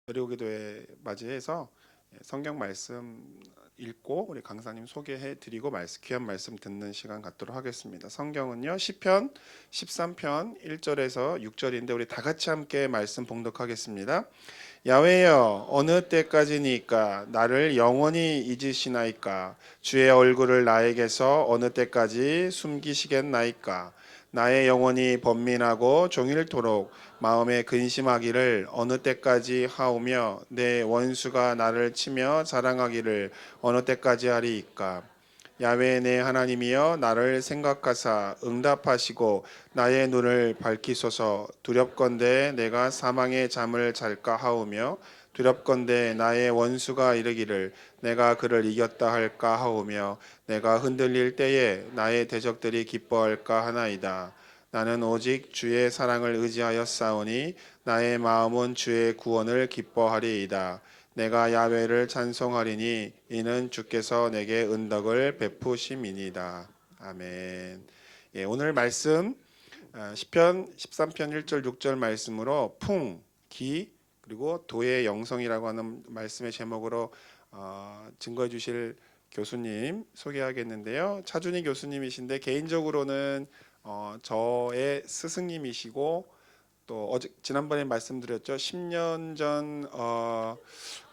의료기도회 맞이해서 성경 말씀 읽고 우리 강사님 소개해드리고 귀한 말씀 듣는 시간 갖도록 하겠습니다. 성경은요 시편 13편 1절에서 6절인데 우리 다 같이 함께 말씀 봉독하겠습니다. 야훼여 어느 때까지니까 나를 영원히 잊으시나이까 주의 얼굴을 나에게서 어느 때까지 숨기시겠나이까 나의 영혼이 번민하고 종일토록 마음에 근심하기를 어느 때까지 하오며 내 원수가 나를 치며 자랑하기를 어느 때까지 하리이까. 야훼 내 하나님이여 나를 생각하사 응답하시고 나의 눈을 밝히소서. 두렵건대 내가 사망의 잠을 잘까 하오며 두렵건대 나의 원수가 이르기를 내가 그를 이겼다 할까 하오며 내가 흔들릴 때에 나의 대적들이 기뻐할까 하나이다. 나는 오직 주의 사랑을 의지하여 싸우니 나의 마음은 주의 구원을 기뻐하리이다. 내가 야훼를 찬송하리니 이는 주께서 내게 은덕을 베푸심이니이다. 아멘. 오늘 말씀 시편 13편 1절 6절 말씀으로 풍, 기 그리고 도의 영성이라고 하는 말씀의 제목으로 증거해 주실 교수님 소개하겠는데요. 차준희 교수님이신데 개인적으로는 저의 스승님이시고 또 지난번에 말씀드렸죠. 10년 전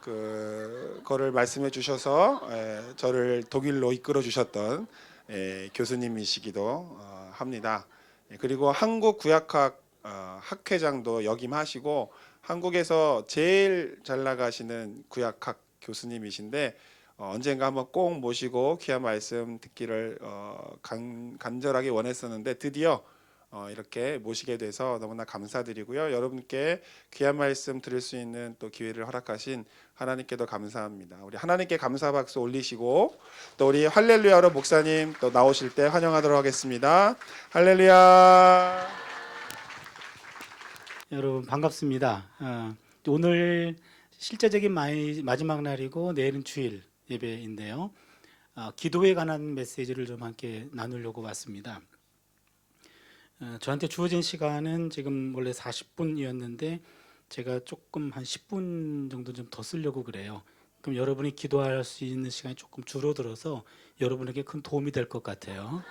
그거를 말씀해 주셔서 저를 독일로 이끌어 주셨던 교수님이시기도 합니다. 그리고 한국 구약학 학회장도 역임하시고 한국에서 제일 잘 나가시는 구약학 교수님이신데 언젠가 한번 꼭 모시고 귀한 말씀 듣기를 간절하게 원했었는데 드디어 이렇게 모시게 돼서 너무나 감사드리고요. 여러분께 귀한 말씀 들을 수 있는 또 기회를 허락하신 하나님께도 감사합니다. 우리 하나님께 감사 박수 올리시고 또 우리 할렐루야로 목사님 또 나오실 때 환영하도록 하겠습니다. 할렐루야. 여러분 반갑습니다. 오늘 실제적인 마지막 날이고 내일은 주일 예배인데요. 기도에 관한 메시지를 좀 함께 나누려고 왔습니다. 저한테 주어진 시간은 지금 원래 40분이었는데 제가 조금 한 10분 정도 좀 더 쓰려고 그래요. 그럼 여러분이 기도할 수 있는 시간이 조금 줄어들어서 여러분에게 큰 도움이 될 것 같아요.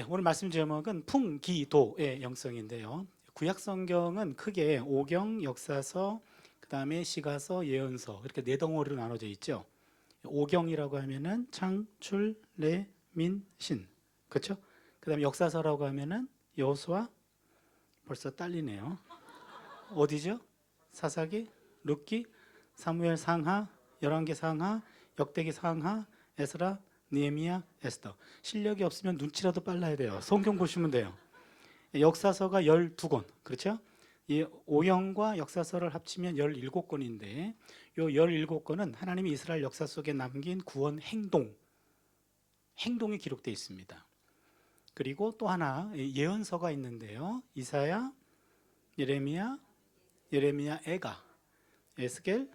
오늘 말씀 제목은 풍기도의 영성인데요. 구약 성경은 크게 오경, 역사서, 그 다음에 시가서, 예언서 이렇게 네 덩어리로 나눠져 있죠. 오경이라고 하면은 창출, 래, 민, 신, 그렇죠? 그 다음에 역사서라고 하면은 여호수아, 벌써 딸리네요. 어디죠? 사사기, 룻기, 사무엘 상하, 열왕기 상하, 역대기 상하, 에스라, 느헤미야, 에스더. 실력이 없으면 눈치라도 빨라야 돼요. 성경 보시면 돼요. 역사서가 12권, 그렇죠? 이 오경과 역사서를 합치면 17권인데 이 17권은 하나님이 이스라엘 역사 속에 남긴 구원 행동이 기록되어 있습니다. 그리고 또 하나 예언서가 있는데요. 이사야, 예레미야, 에가, 에스겔,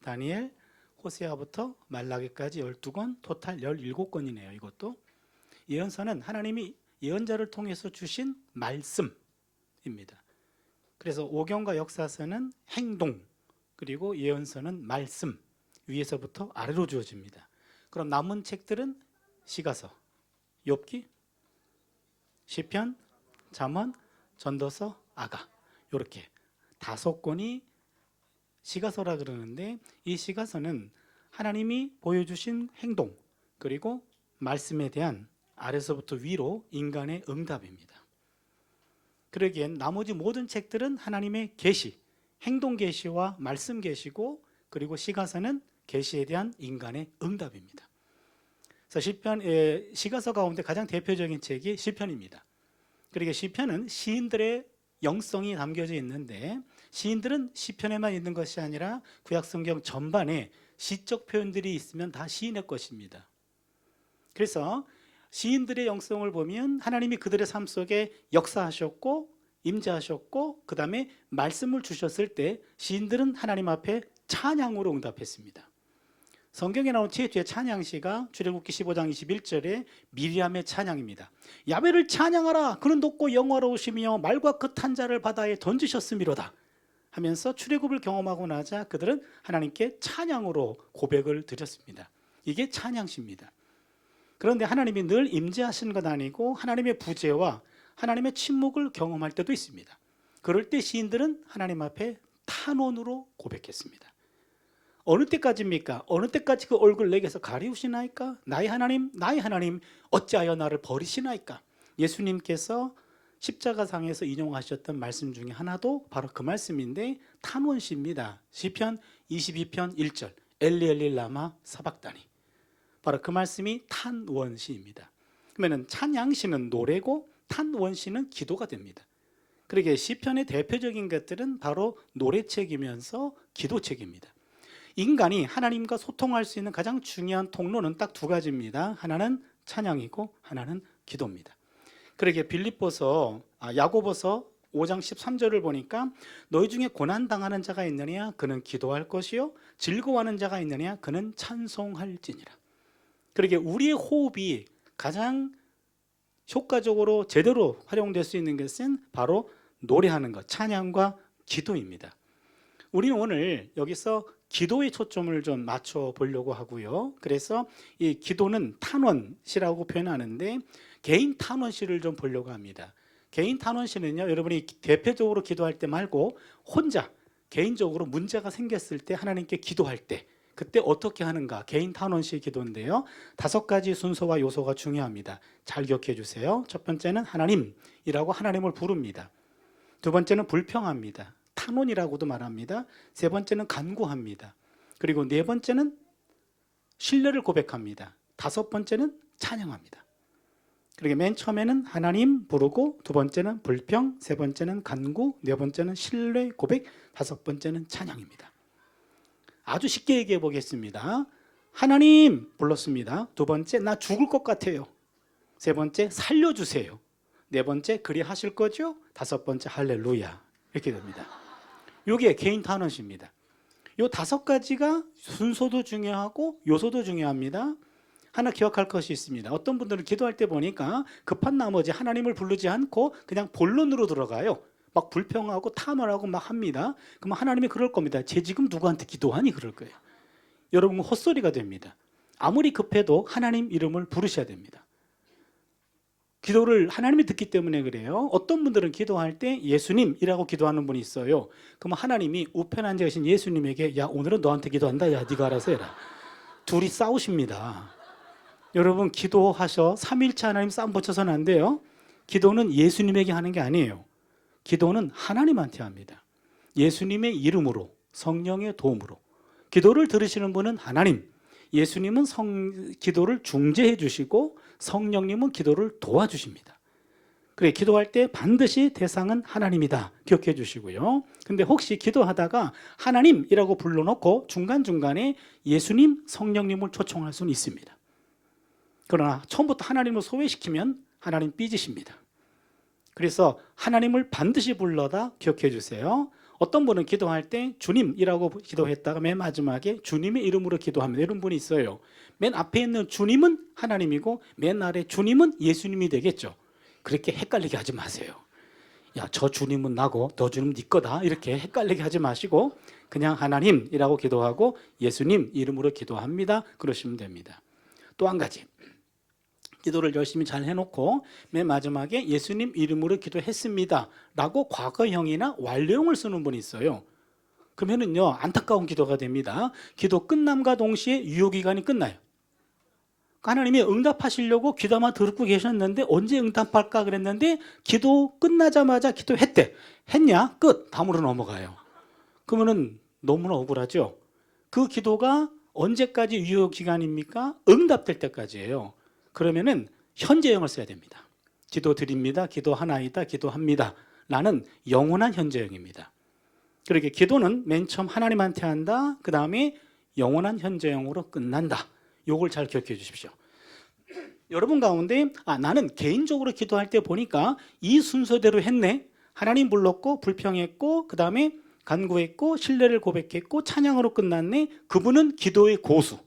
다니엘, 호세아부터 말라기까지 12권, 토탈 17권이네요. 이것도 예언서는 하나님이 예언자를 통해서 주신 말씀입니다. 그래서 오경과 역사서는 행동, 그리고 예언서는 말씀, 위에서부터 아래로 주어집니다. 그럼 남은 책들은 시가서, 욥기, 시편, 잠언, 전도서, 아가, 이렇게 5권이 시가서라 그러는데 이 시가서는 하나님이 보여주신 행동 그리고 말씀에 대한 아래서부터 위로 인간의 응답입니다. 그러기엔 나머지 모든 책들은 하나님의 계시, 행동 계시와 말씀 계시고 그리고 시가서는 계시에 대한 인간의 응답입니다. 그래서 시가서 가운데 가장 대표적인 책이 시편입니다. 그러니까 시편은 시인들의 영성이 담겨져 있는데 시인들은 시편에만 있는 것이 아니라 구약성경 전반에 시적 표현들이 있으면 다 시인의 것입니다. 그래서 시인들의 영성을 보면 하나님이 그들의 삶 속에 역사하셨고 임재하셨고 그 다음에 말씀을 주셨을 때 시인들은 하나님 앞에 찬양으로 응답했습니다. 성경에 나온 최초의 찬양시가 출애굽기 15장 21절에 미리암의 찬양입니다. 야훼를 찬양하라. 그는 높고 영화로우시며 말과 그 탄자를 바다에 던지셨음이로다. 하면서 출애굽을 경험하고 나자 그들은 하나님께 찬양으로 고백을 드렸습니다. 이게 찬양시입니다. 그런데 하나님이 늘 임재하시는 것 아니고 하나님의 부재와 하나님의 침묵을 경험할 때도 있습니다. 그럴 때 시인들은 하나님 앞에 탄원으로 고백했습니다. 어느 때까지입니까? 어느 때까지 그 얼굴 내게서 가리우시나이까? 나의 하나님 어찌하여 나를 버리시나이까? 예수님께서 십자가상에서 인용하셨던 말씀 중에 하나도 바로 그 말씀인데 탄원시입니다. 시편 22편 1절 엘리 라마 사박다니, 바로 그 말씀이 탄원시입니다. 그러면 찬양시는 노래고 탄원시는 기도가 됩니다. 그러게 시편의 대표적인 것들은 바로 노래책이면서 기도책입니다. 인간이 하나님과 소통할 수 있는 가장 중요한 통로는 딱 두 가지입니다. 하나는 찬양이고 하나는 기도입니다. 그러게 야고보서 5장 13절을 보니까 너희 중에 고난당하는 자가 있느냐 그는 기도할 것이요 즐거워하는 자가 있느냐 그는 찬송할지니라. 그러게 우리의 호흡이 가장 효과적으로 제대로 활용될 수 있는 것은 바로 노래하는 것, 찬양과 기도입니다. 우리는 오늘 여기서 기도에 초점을 좀 맞춰 보려고 하고요. 그래서 이 기도는 탄원시라고 표현하는데 개인 탄원시를 좀 보려고 합니다. 개인 탄원시는요, 여러분이 대표적으로 기도할 때 말고 혼자 개인적으로 문제가 생겼을 때 하나님께 기도할 때 그때 어떻게 하는가, 개인 탄원시 기도인데요. 5가지 순서와 요소가 중요합니다. 잘 기억해 주세요. 첫 번째는 하나님이라고 하나님을 부릅니다. 두 번째는 불평합니다. 탄원이라고도 말합니다. 세 번째는 간구합니다. 그리고 네 번째는 신뢰를 고백합니다. 다섯 번째는 찬양합니다. 그러게 맨 처음에는 하나님 부르고, 두 번째는 불평, 세 번째는 간구, 네 번째는 신뢰 고백, 다섯 번째는 찬양입니다. 아주 쉽게 얘기해 보겠습니다. 하나님 불렀습니다. 두 번째, 나 죽을 것 같아요. 세 번째, 살려주세요. 네 번째, 그리 하실 거죠? 다섯 번째, 할렐루야. 이렇게 됩니다. 이게 개인 탄원시입니다. 이 5가지가 순서도 중요하고 요소도 중요합니다. 하나 기억할 것이 있습니다. 어떤 분들은 기도할 때 보니까 급한 나머지 하나님을 부르지 않고 그냥 본론으로 들어가요. 막 불평하고 탄원하고 막 합니다. 그러면 하나님이 그럴 겁니다. 쟤 지금 누구한테 기도하니? 그럴 거예요. 여러분, 헛소리가 됩니다. 아무리 급해도 하나님 이름을 부르셔야 됩니다. 기도를 하나님이 듣기 때문에 그래요. 어떤 분들은 기도할 때 예수님이라고 기도하는 분이 있어요. 그러면 하나님이 우편에 앉아 계신 예수님에게 야, 오늘은 너한테 기도한다. 야, 네가 알아서 해라. 둘이 싸우십니다. 여러분, 기도하셔. 3일째 하나님 싸움 붙여서는 안 돼요. 기도는 예수님에게 하는 게 아니에요. 기도는 하나님한테 합니다. 예수님의 이름으로, 성령의 도움으로. 기도를 들으시는 분은 하나님, 예수님은 기도를 중재해 주시고 성령님은 기도를 도와주십니다. 그래, 기도할 때 반드시 대상은 하나님이다 기억해 주시고요. 근데 혹시 기도하다가 하나님이라고 불러놓고 중간중간에 예수님, 성령님을 초청할 수는 있습니다. 그러나 처음부터 하나님을 소외시키면 하나님 삐지십니다. 그래서 하나님을 반드시 불러다 기억해 주세요. 어떤 분은 기도할 때 주님이라고 기도했다가 맨 마지막에 주님의 이름으로 기도합니다. 이런 분이 있어요. 맨 앞에 있는 주님은 하나님이고 맨 아래 주님은 예수님이 되겠죠. 그렇게 헷갈리게 하지 마세요. 야, 저 주님은 나고 너 주님 네 거다 이렇게 헷갈리게 하지 마시고 그냥 하나님이라고 기도하고 예수님 이름으로 기도합니다. 그러시면 됩니다. 또 한 가지, 기도를 열심히 잘 해놓고 맨 마지막에 예수님 이름으로 기도했습니다 라고 과거형이나 완료형을 쓰는 분이 있어요. 그러면은요, 안타까운 기도가 됩니다. 기도 끝남과 동시에 유효기간이 끝나요. 하나님이 응답하시려고 귀담아 듣고 계셨는데 언제 응답할까 그랬는데 기도 끝나자마자 기도했대. 했냐? 끝. 다음으로 넘어가요. 그러면은 너무나 억울하죠. 그 기도가 언제까지 유효기간입니까? 응답될 때까지예요. 그러면은 현재형을 써야 됩니다. 기도 드립니다. 기도하나이다. 기도합니다. 라는 영원한 현재형입니다. 그렇게 기도는 맨 처음 하나님한테 한다. 그 다음에 영원한 현재형으로 끝난다. 요걸 잘 기억해 주십시오. 여러분 가운데 나는 개인적으로 기도할 때 보니까 이 순서대로 했네. 하나님 불렀고 불평했고 그 다음에 간구했고 신뢰를 고백했고 찬양으로 끝났네. 그분은 기도의 고수.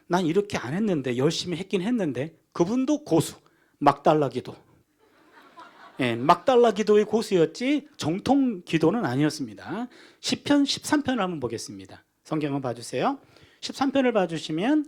난 이렇게 안 했는데 열심히 했긴 했는데 그분도 고수. 막달라 기도. 막달라 기도의 고수였지 정통 기도는 아니었습니다. 시편 13편을 한번 보겠습니다. 성경을 봐주세요. 13편을 봐주시면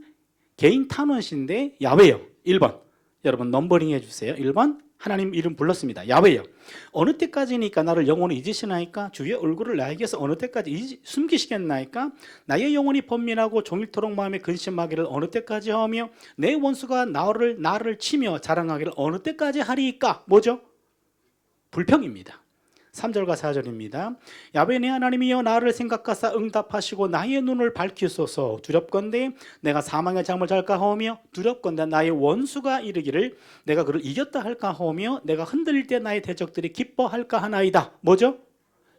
개인 탄원시인데 야훼여 1번. 여러분 넘버링 해주세요. 1번 하나님 이름 불렀습니다. 야훼여 어느 때까지니까 나를 영원히 잊으시나이까? 주의 얼굴을 나에게서 어느 때까지 숨기시겠나이까? 나의 영혼이 번민하고 종일토록 마음에 근심하기를 어느 때까지 하며 내 원수가 나를 치며 자랑하기를 어느 때까지 하리이까? 뭐죠? 불평입니다. 3절과 4절입니다. 야훼 내 하나님이여 나를 생각하사 응답하시고 나의 눈을 밝히소서. 두렵건대 내가 사망의 잠을 잘까 하오며 두렵건대 나의 원수가 이르기를 내가 그를 이겼다 할까 하오며 내가 흔들릴 때 나의 대적들이 기뻐할까 하나이다. 뭐죠?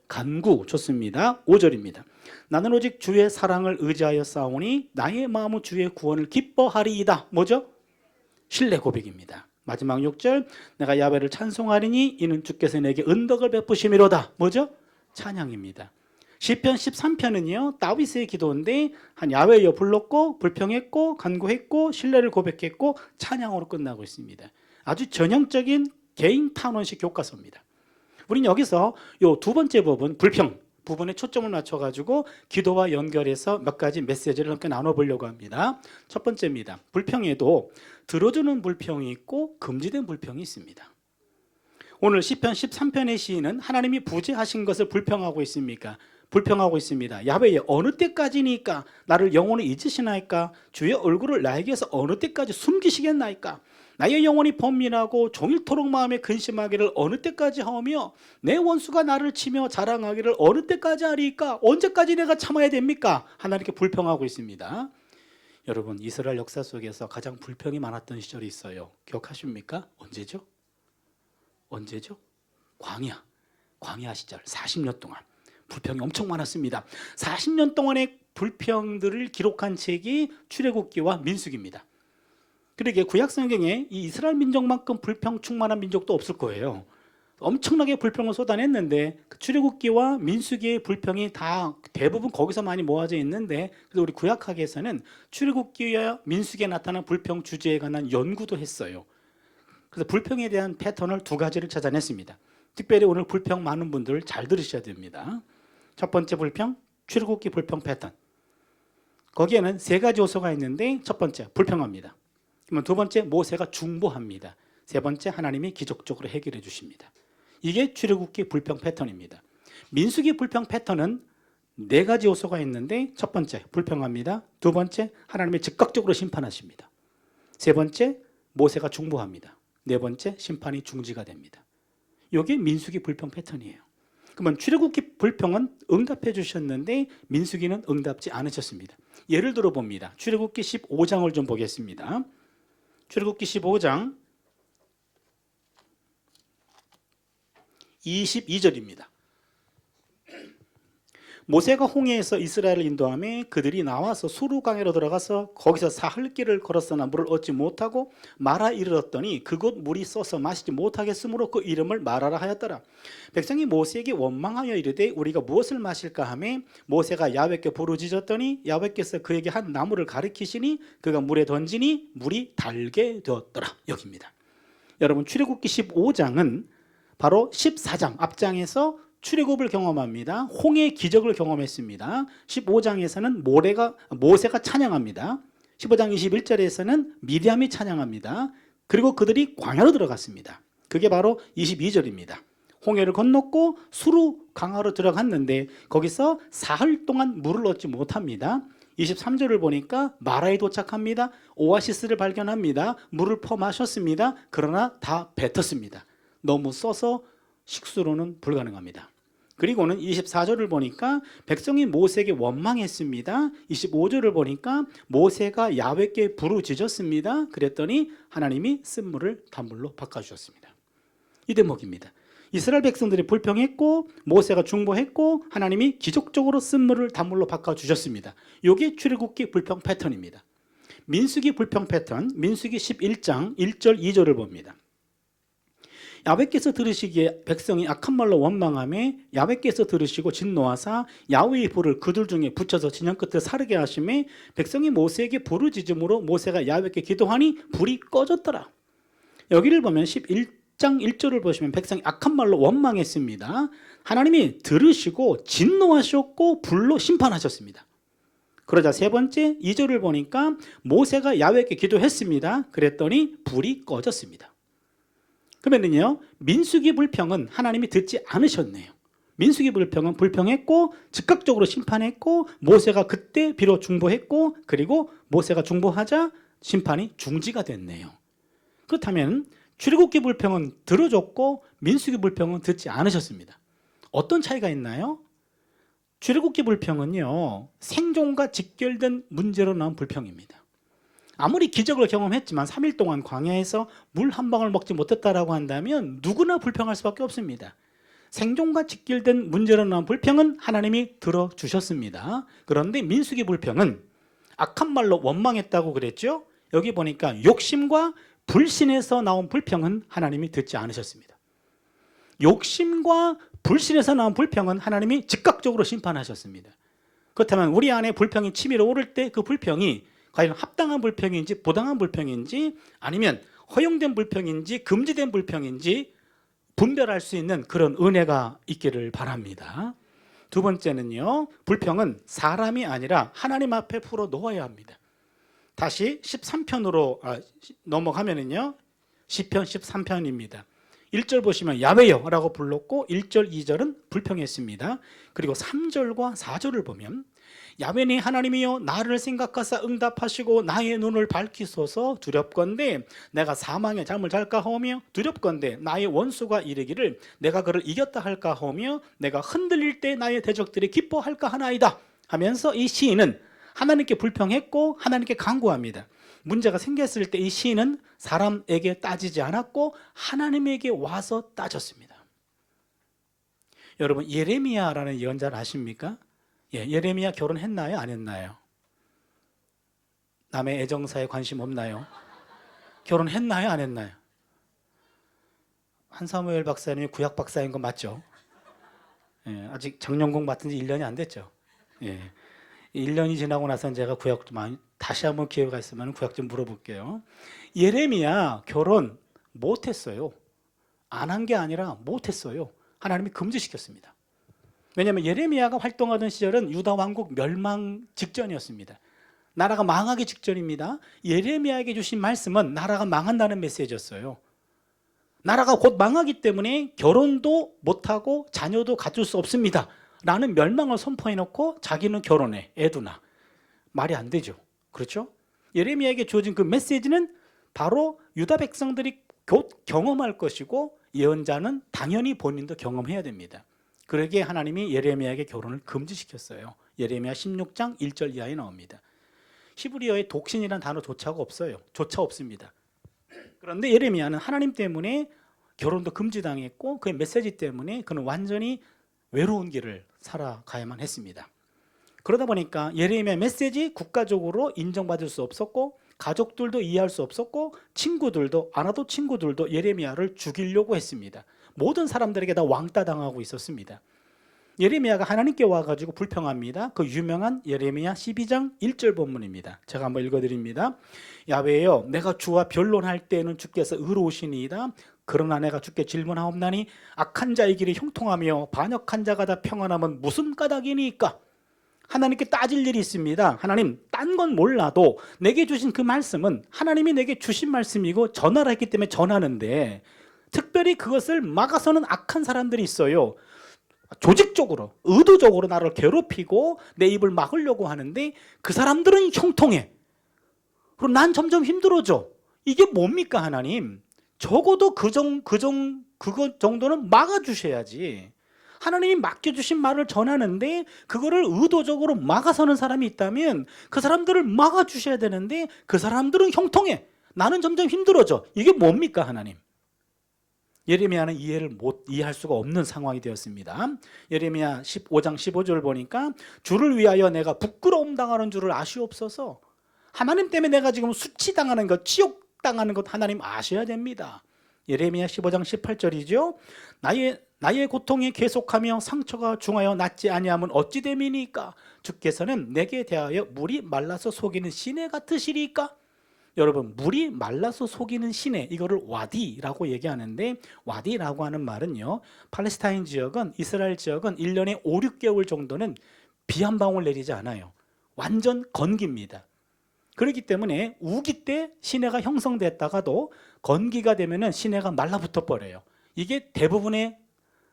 간구. 좋습니다. 5절입니다. 나는 오직 주의 사랑을 의지하여 싸우니 나의 마음은 주의 구원을 기뻐하리이다. 뭐죠? 신뢰 고백입니다. 마지막 6절 내가 야훼를 찬송하리니 이는 주께서 내게 은덕을 베푸심이로다. 뭐죠? 찬양입니다. 시편 13편은요 다윗의 기도인데 한 야훼여 불렀고 불평했고 간구했고 신뢰를 고백했고 찬양으로 끝나고 있습니다. 아주 전형적인 개인 탄원식 교과서입니다. 우리는 여기서 요 두 번째 부분 불평 부분에 초점을 맞춰가지고 기도와 연결해서 몇 가지 메시지를 함께 나눠보려고 합니다. 첫 번째입니다. 불평에도 들어주는 불평이 있고 금지된 불평이 있습니다. 오늘 시편 13편의 시인은 하나님이 부재하신 것을 불평하고 있습니까? 불평하고 있습니다. 야훼여 어느 때까지니까 나를 영원히 잊으시나이까? 주의 얼굴을 나에게서 어느 때까지 숨기시겠나이까? 나의 영혼이 번민하고 종일토록 마음에 근심하기를 어느 때까지 하오며 내 원수가 나를 치며 자랑하기를 어느 때까지 하리이까? 언제까지 내가 참아야 됩니까? 하나님께 불평하고 있습니다. 여러분 이스라엘 역사 속에서 가장 불평이 많았던 시절이 있어요. 기억하십니까? 언제죠? 광야 시절 40년 동안 불평이 엄청 많았습니다. 40년 동안의 불평들을 기록한 책이 출애굽기와 민수기입니다. 그러게 구약 성경에 이 이스라엘 민족만큼 불평 충만한 민족도 없을 거예요. 엄청나게 불평을 쏟아냈는데 그 출애굽기와 민수기의 불평이 다 대부분 거기서 많이 모아져 있는데 그래서 우리 구약학에서는 출애굽기와 민수기에 나타난 불평 주제에 관한 연구도 했어요. 그래서 불평에 대한 패턴을 두 가지를 찾아냈습니다. 특별히 오늘 불평 많은 분들 잘 들으셔야 됩니다. 첫 번째 불평, 출애굽기 불평 패턴. 거기에는 세 가지 요소가 있는데 첫 번째 불평합니다. 그러면 두 번째 모세가 중보합니다. 세 번째 하나님이 기적적으로 해결해 주십니다. 이게 출애굽기 불평 패턴입니다. 민수기 불평 패턴은 네 가지 요소가 있는데 첫 번째 불평합니다. 두 번째 하나님이 즉각적으로 심판하십니다. 세 번째 모세가 중보합니다. 네 번째 심판이 중지가 됩니다. 이게 민수기 불평 패턴이에요. 그러면 출애굽기 불평은 응답해 주셨는데 민수기는 응답지 않으셨습니다. 예를 들어 봅니다. 출애굽기 15장을 좀 보겠습니다. 출애굽기 15장 22절입니다. 모세가 홍해에서 이스라엘을 인도하며 그들이 나와서 수르강에로 들어가서 거기서 사흘길을 걸었으나 물을 얻지 못하고 마라 이르렀더니 그곳 물이 써서 마시지 못하겠으므로 그 이름을 마라라 하였더라. 백성이 모세에게 원망하여 이르되 우리가 무엇을 마실까 하매 모세가 야훼께 부르짖었더니 야훼께서 그에게 한 나무를 가리키시니 그가 물에 던지니 물이 달게 되었더라. 여기입니다. 여러분 출애굽기 15장은 바로 14장 앞장에서 출애굽을 경험합니다. 홍해의 기적을 경험했습니다. 15장에서는 모세가 찬양합니다. 15장 21절에서는 미디암이 찬양합니다. 그리고 그들이 광야로 들어갔습니다. 그게 바로 22절입니다. 홍해를 건넜고 수루 강화로 들어갔는데 거기서 사흘 동안 물을 얻지 못합니다. 23절을 보니까 마라에 도착합니다. 오아시스를 발견합니다. 물을 퍼마셨습니다. 그러나 다 뱉었습니다. 너무 써서 식수로는 불가능합니다. 그리고는 24절을 보니까 백성이 모세에게 원망했습니다. 25절을 보니까 모세가 야훼께 부르짖었습니다. 그랬더니 하나님이 쓴물을 단물로 바꿔주셨습니다. 이 대목입니다. 이스라엘 백성들이 불평했고 모세가 중보했고 하나님이 기적적으로 쓴물을 단물로 바꿔주셨습니다. 이게 출애굽기 불평 패턴입니다. 민수기 불평 패턴, 민수기 11장 1절 2절을 봅니다. 야훼께서 들으시기에 백성이 악한 말로 원망하며 야훼께서 들으시고 진노하사 야훼의 불을 그들 중에 붙여서 진영 끝에 사르게 하시매 백성이 모세에게 부르짖음으로 모세가 야훼께 기도하니 불이 꺼졌더라. 여기를 보면 10장 1절을 보시면 백성이 악한 말로 원망했습니다. 하나님이 들으시고 진노하셨고 불로 심판하셨습니다. 그러자 세 번째 2절을 보니까 모세가 야훼께 기도했습니다. 그랬더니 불이 꺼졌습니다. 그러면요, 민수기 불평은 하나님이 듣지 않으셨네요. 민수기 불평은 불평했고 즉각적으로 심판했고 모세가 그때 비로 중보했고 그리고 모세가 중보하자 심판이 중지가 됐네요. 그렇다면 출애굽기 불평은 들어줬고 민수기 불평은 듣지 않으셨습니다. 어떤 차이가 있나요? 출애굽기 불평은요, 생존과 직결된 문제로 나온 불평입니다. 아무리 기적을 경험했지만 3일 동안 광야에서 물 한 방울 먹지 못했다라고 한다면 누구나 불평할 수밖에 없습니다. 생존과 직결된 문제로 나온 불평은 하나님이 들어주셨습니다. 그런데 민수기 불평은 악한 말로 원망했다고 그랬죠. 여기 보니까 욕심과 불신에서 나온 불평은 하나님이 듣지 않으셨습니다. 욕심과 불신에서 나온 불평은 하나님이 즉각적으로 심판하셨습니다. 그렇다면 우리 안에 불평이 치밀어 오를 때 그 불평이 과연 합당한 불평인지 부당한 불평인지 아니면 허용된 불평인지 금지된 불평인지 분별할 수 있는 그런 은혜가 있기를 바랍니다. 두 번째는요, 불평은 사람이 아니라 하나님 앞에 풀어 놓아야 합니다. 다시 13편으로 넘어가면은요, 시편 13편입니다. 1절 보시면 야훼여 라고 불렀고 1절 2절은 불평했습니다. 그리고 3절과 4절을 보면 야훼니 하나님이여 나를 생각하사 응답하시고 나의 눈을 밝히소서. 두렵건대 내가 사망의 잠을 잘까 하오며 두렵건대 나의 원수가 이르기를 내가 그를 이겼다 할까 하오며 내가 흔들릴 때 나의 대적들이 기뻐할까 하나이다 하면서 이 시인은 하나님께 불평했고 하나님께 간구합니다. 문제가 생겼을 때 이 시인은 사람에게 따지지 않았고 하나님에게 와서 따졌습니다. 여러분, 예레미야라는 예언자를 아십니까? 예레미야 결혼했나요? 안 했나요? 남의 애정사에 관심 없나요? 결혼했나요? 안 했나요? 한사무엘 박사님이 구약 박사인 거 맞죠? 아직 정년공 맡은 지 1년이 안 됐죠? 1년이 지나고 나서 제가 구약 좀 다시 한번 기회가 있으면 구약 좀 물어볼게요. 예레미야 결혼 못했어요. 안 한 게 아니라 못했어요. 하나님이 금지시켰습니다. 왜냐하면 예레미야가 활동하던 시절은 유다 왕국 멸망 직전이었습니다. 나라가 망하기 직전입니다. 예레미야에게 주신 말씀은 나라가 망한다는 메시지였어요. 나라가 곧 망하기 때문에 결혼도 못하고 자녀도 가질 수 없습니다 라는 멸망을 선포해놓고 자기는 결혼해, 애도 낳아. 말이 안 되죠. 그렇죠? 예레미야에게 주어진 그 메시지는 바로 유다 백성들이 곧 경험할 것이고 예언자는 당연히 본인도 경험해야 됩니다. 그러기에 하나님이 예레미야에게 결혼을 금지시켰어요. 예레미야 16장 1절 이하에 나옵니다. 히브리어에 독신이라는 단어조차 없어요. 조차 없습니다. 그런데 예레미야는 하나님 때문에 결혼도 금지당했고 그 메시지 때문에 그는 완전히 외로운 길을 살아가야만 했습니다. 그러다 보니까 예레미야 메시지 국가적으로 인정받을 수 없었고 가족들도 이해할 수 없었고 친구들도 아나도 친구들도 예레미야를 죽이려고 했습니다. 모든 사람들에게 다 왕따 당하고 있었습니다. 예레미야가 하나님께 와가지고 불평합니다. 그 유명한 예레미야 12장 1절 본문입니다. 제가 한번 읽어드립니다. 야훼여 내가 주와 변론할 때에는 주께서 의로우시니이다. 그러나 내가 주께 질문하옵나니 악한 자의 길이 형통하며 반역한 자가 다 평안함은 무슨 까닭이니까? 하나님께 따질 일이 있습니다. 하나님, 딴 건 몰라도 내게 주신 그 말씀은 하나님이 내게 주신 말씀이고 전하라 했기 때문에 전하는데 특별히 그것을 막아서는 악한 사람들이 있어요. 조직적으로, 의도적으로 나를 괴롭히고 내 입을 막으려고 하는데 그 사람들은 형통해. 그럼 난 점점 힘들어져. 이게 뭡니까 하나님? 적어도 그거 정도는 막아주셔야지. 하나님이 맡겨주신 말을 전하는데 그거를 의도적으로 막아서는 사람이 있다면 그 사람들을 막아주셔야 되는데 그 사람들은 형통해. 나는 점점 힘들어져. 이게 뭡니까 하나님? 예레미야는 이해할 수가 없는 상황이 되었습니다. 예레미야 15장 15절 보니까 주를 위하여 내가 부끄러움 당하는 줄을 아시옵소서. 하나님 때문에 내가 지금 수치당하는 것, 치욕당하는 것 하나님 아셔야 됩니다. 예레미야 15장 18절이죠. 나의 고통이 계속하며 상처가 중하여 낫지 아니하면 어찌 됨이니까? 주께서는 내게 대하여 물이 말라서 속이는 시내 같으시리까? 여러분, 물이 말라서 속이는 시내, 이거를 와디라고 얘기하는데, 와디라고 하는 말은요, 팔레스타인 지역은, 이스라엘 지역은 1년에 5, 6개월 정도는 비 한 방울 내리지 않아요. 완전 건기입니다. 그렇기 때문에 우기 때 시내가 형성됐다가도 건기가 되면은 시내가 말라붙어 버려요. 이게 대부분의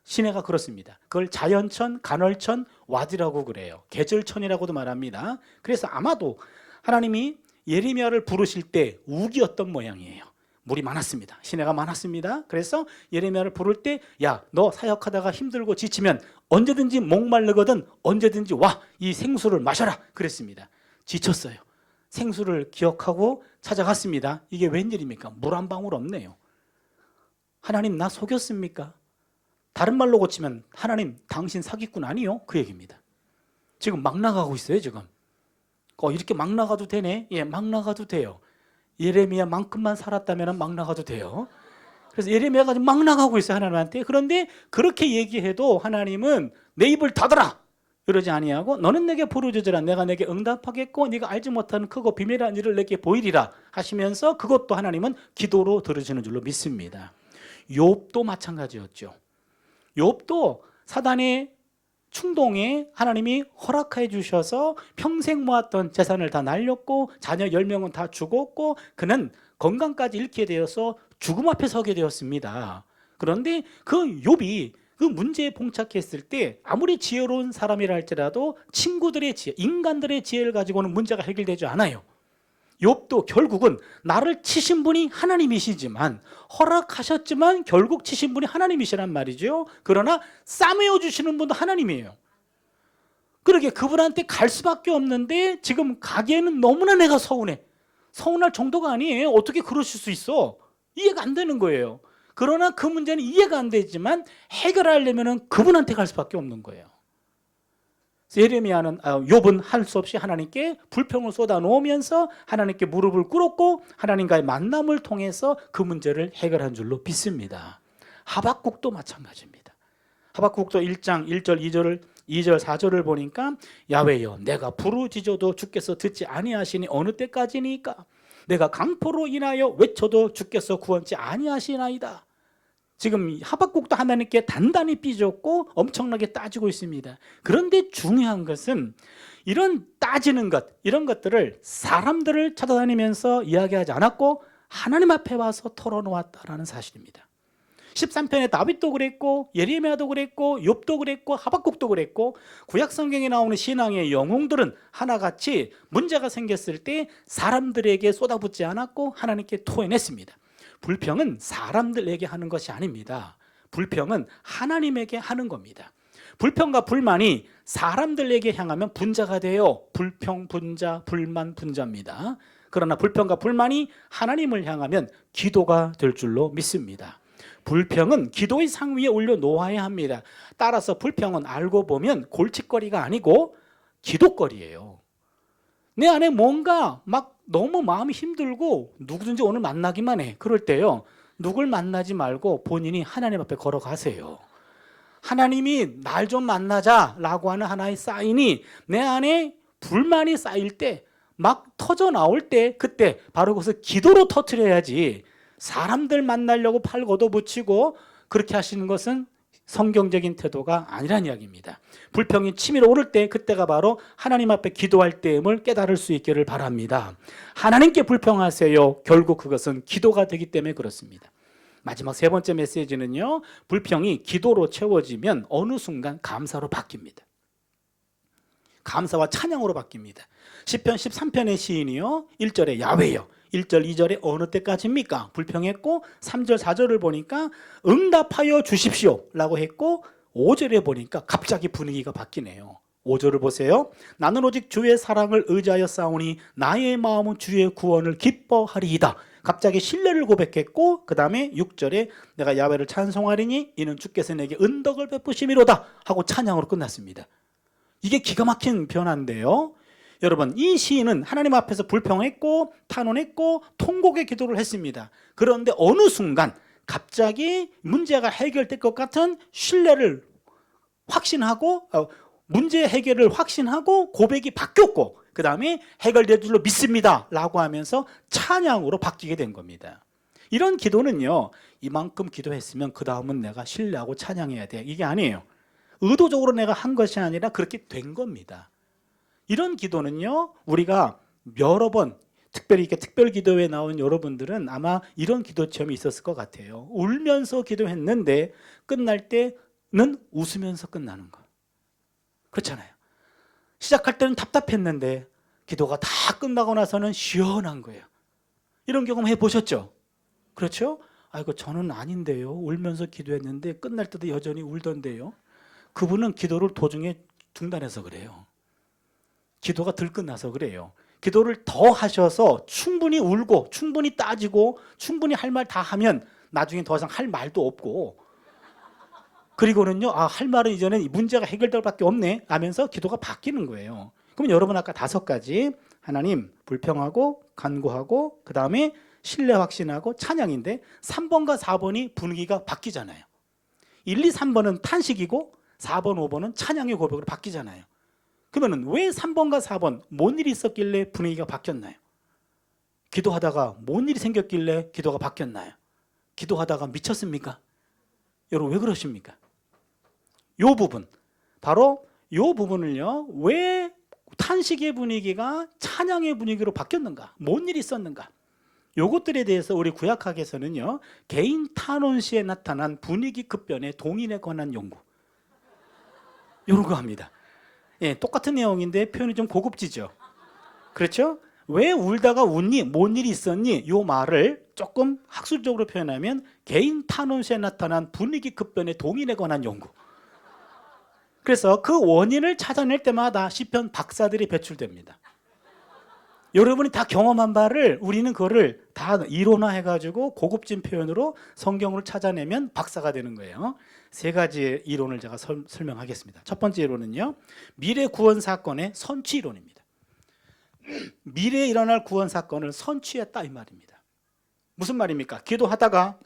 시내가 그렇습니다. 그걸 자연천, 간헐천, 와디라고 그래요. 계절천이라고도 말합니다. 그래서 아마도 하나님이 예레미야를 부르실 때 우기였던 모양이에요. 물이 많았습니다. 시내가 많았습니다. 그래서 예레미야를 부를 때, 야, 너 사역하다가 힘들고 지치면 언제든지 목마르거든 언제든지 와, 이 생수를 마셔라 그랬습니다. 지쳤어요. 생수를 기억하고 찾아갔습니다. 이게 웬일입니까? 물 한 방울 없네요. 하나님, 나 속였습니까? 다른 말로 고치면 하나님, 당신 사기꾼 아니요? 그 얘기입니다. 지금 막 나가고 있어요. 지금 이렇게 막 나가도 되네? 예, 막 나가도 돼요. 예레미야만큼만 살았다면 막 나가도 돼요. 그래서 예레미야가 지금 막 나가고 있어요, 하나님한테. 그런데 그렇게 얘기해도 하나님은 내 입을 닫아라 이러지 아니하고, 너는 내게 부르짖으라, 내가 내게 응답하겠고 네가 알지 못하는 크고 비밀한 일을 내게 보이리라 하시면서, 그것도 하나님은 기도로 들으시는 줄로 믿습니다. 욥도 마찬가지였죠. 욥도 사단의 충동에 하나님이 허락해 주셔서 평생 모았던 재산을 다 날렸고 자녀 10명은 다 죽었고 그는 건강까지 잃게 되어서 죽음 앞에 서게 되었습니다. 그런데 그 욥이 그 문제에 봉착했을 때 아무리 지혜로운 사람이라 할지라도 친구들의 지혜, 인간들의 지혜를 가지고는 문제가 해결되지 않아요. 욥도 결국은 나를 치신 분이 하나님이시지만, 허락하셨지만 결국 치신 분이 하나님이시란 말이죠. 그러나 싸매어 주시는 분도 하나님이에요. 그러게 그분한테 갈 수밖에 없는데 지금 가기에는 너무나 내가 서운해. 서운할 정도가 아니에요. 어떻게 그러실 수 있어? 이해가 안 되는 거예요. 그러나 그 문제는 이해가 안 되지만 해결하려면 그분한테 갈 수밖에 없는 거예요. 예레미야는, 욥은 할 수 없이 하나님께 불평을 쏟아놓으면서 하나님께 무릎을 꿇었고 하나님과의 만남을 통해서 그 문제를 해결한 줄로 믿습니다. 하박국도 마찬가지입니다. 하박국도 1장 1절 2절 4절을 보니까, 야훼여, 내가 부르짖어도 주께서 듣지 아니하시니 어느 때까지니까? 내가 강포로 인하여 외쳐도 주께서 구원치 아니하시나이다. 지금 하박국도 하나님께 단단히 삐졌고 엄청나게 따지고 있습니다. 그런데 중요한 것은 이런 따지는 것, 이런 것들을 사람들을 찾아다니면서 이야기하지 않았고 하나님 앞에 와서 털어놓았다라는 사실입니다. 13편에 다윗도 그랬고 예레미야도 그랬고 욥도 그랬고 하박국도 그랬고, 구약 성경에 나오는 신앙의 영웅들은 하나같이 문제가 생겼을 때 사람들에게 쏟아붓지 않았고 하나님께 토해냈습니다. 불평은 사람들에게 하는 것이 아닙니다. 불평은 하나님에게 하는 겁니다. 불평과 불만이 사람들에게 향하면 분자가 돼요. 불평 분자, 불만 분자입니다. 그러나 불평과 불만이 하나님을 향하면 기도가 될 줄로 믿습니다. 불평은 기도의 상위에 올려놓아야 합니다. 따라서 불평은 알고 보면 골칫거리가 아니고 기도거리예요. 내 안에 뭔가 막 너무 마음이 힘들고 누구든지 오늘 만나기만 해. 그럴 때요, 누굴 만나지 말고 본인이 하나님 앞에 걸어가세요. 하나님이 날 좀 만나자라고 하는 하나의 사인이, 내 안에 불만이 쌓일 때, 막 터져 나올 때, 그때 바로 그것을 기도로 터뜨려야지, 사람들 만나려고 팔 걷어붙이고 그렇게 하시는 것은 성경적인 태도가 아니란 이야기입니다. 불평이 치밀어 오를 때, 그때가 바로 하나님 앞에 기도할 때임을 깨달을 수 있기를 바랍니다. 하나님께 불평하세요. 결국 그것은 기도가 되기 때문에 그렇습니다. 마지막 세 번째 메시지는요, 불평이 기도로 채워지면 어느 순간 감사로 바뀝니다. 감사와 찬양으로 바뀝니다. 시편 13편의 시인이요, 1절에 야훼여, 1절 2절에 어느 때까지입니까? 불평했고 3절 4절을 보니까 응답하여 주십시오 라고 했고, 5절에 보니까 갑자기 분위기가 바뀌네요. 5절을 보세요. 나는 오직 주의 사랑을 의지하여 싸우니 나의 마음은 주의 구원을 기뻐하리이다. 갑자기 신뢰를 고백했고, 그 다음에 6절에 내가 야훼를 찬송하리니 이는 주께서 내게 은덕을 베푸심이로다 하고 찬양으로 끝났습니다. 이게 기가 막힌 변화인데요. 여러분, 이 시인은 하나님 앞에서 불평했고 탄원했고 통곡의 기도를 했습니다. 그런데 어느 순간 갑자기 문제가 해결될 것 같은 신뢰를 확신하고 문제 해결을 확신하고 고백이 바뀌었고, 그 다음에 해결될 줄로 믿습니다 라고 하면서 찬양으로 바뀌게 된 겁니다. 이런 기도는요, 이만큼 기도했으면 그 다음은 내가 신뢰하고 찬양해야 돼, 이게 아니에요. 의도적으로 내가 한 것이 아니라 그렇게 된 겁니다. 이런 기도는요, 우리가 여러 번, 특별히 이렇게 특별 기도에 나온 여러분들은 아마 이런 기도 체험이 있었을 것 같아요. 울면서 기도했는데 끝날 때는 웃으면서 끝나는 거. 그렇잖아요. 시작할 때는 답답했는데 기도가 다 끝나고 나서는 시원한 거예요. 이런 경험 해보셨죠? 그렇죠? 아이고, 저는 아닌데요. 울면서 기도했는데 끝날 때도 여전히 울던데요. 그분은 기도를 도중에 중단해서 그래요. 기도가 들끝나서 그래요. 기도를 더 하셔서 충분히 울고 충분히 따지고 충분히 할 말 다 하면 나중에 더 이상 할 말도 없고, 그리고는요, 할 말은 이제는 문제가 해결될 밖에 없네 하면서 기도가 바뀌는 거예요. 그럼 여러분 아까 5가지, 하나님, 불평하고 간구하고 그 다음에 신뢰 확신하고 찬양인데 3번과 4번이 분위기가 바뀌잖아요. 1, 2, 3번은 탄식이고 4번, 5번은 찬양의 고백으로 바뀌잖아요. 그러면 왜 3번과 4번 뭔 일이 있었길래 분위기가 바뀌었나요? 기도하다가 뭔 일이 생겼길래 기도가 바뀌었나요? 기도하다가 미쳤습니까? 여러분 왜 그러십니까? 요 부분, 바로 요 부분을요, 왜 탄식의 분위기가 찬양의 분위기로 바뀌었는가? 뭔 일이 있었는가? 요것들에 대해서 우리 구약학에서는요, 개인 탄원시에 나타난 분위기 급변의 동인에 관한 연구, 이런 거 합니다. 예, 똑같은 내용인데 표현이 좀 고급지죠. 그렇죠? 왜 울다가 웃니? 뭔 일이 있었니? 요 말을 조금 학술적으로 표현하면 개인 탄원시에 나타난 분위기 급변의 동인에 관한 연구. 그래서 그 원인을 찾아낼 때마다 시편 박사들이 배출됩니다. 여러분이 다 경험한 바를 우리는 그거를 다 이론화해가지고 고급진 표현으로 성경을 찾아내면 박사가 되는 거예요. 3가지 이론을 제가 설명하겠습니다. 첫 번째 이론은요, 미래 구원 사건의 선취 이론입니다. 미래에 일어날 구원 사건을 선취했다 이 말입니다. 무슨 말입니까? 기도하다가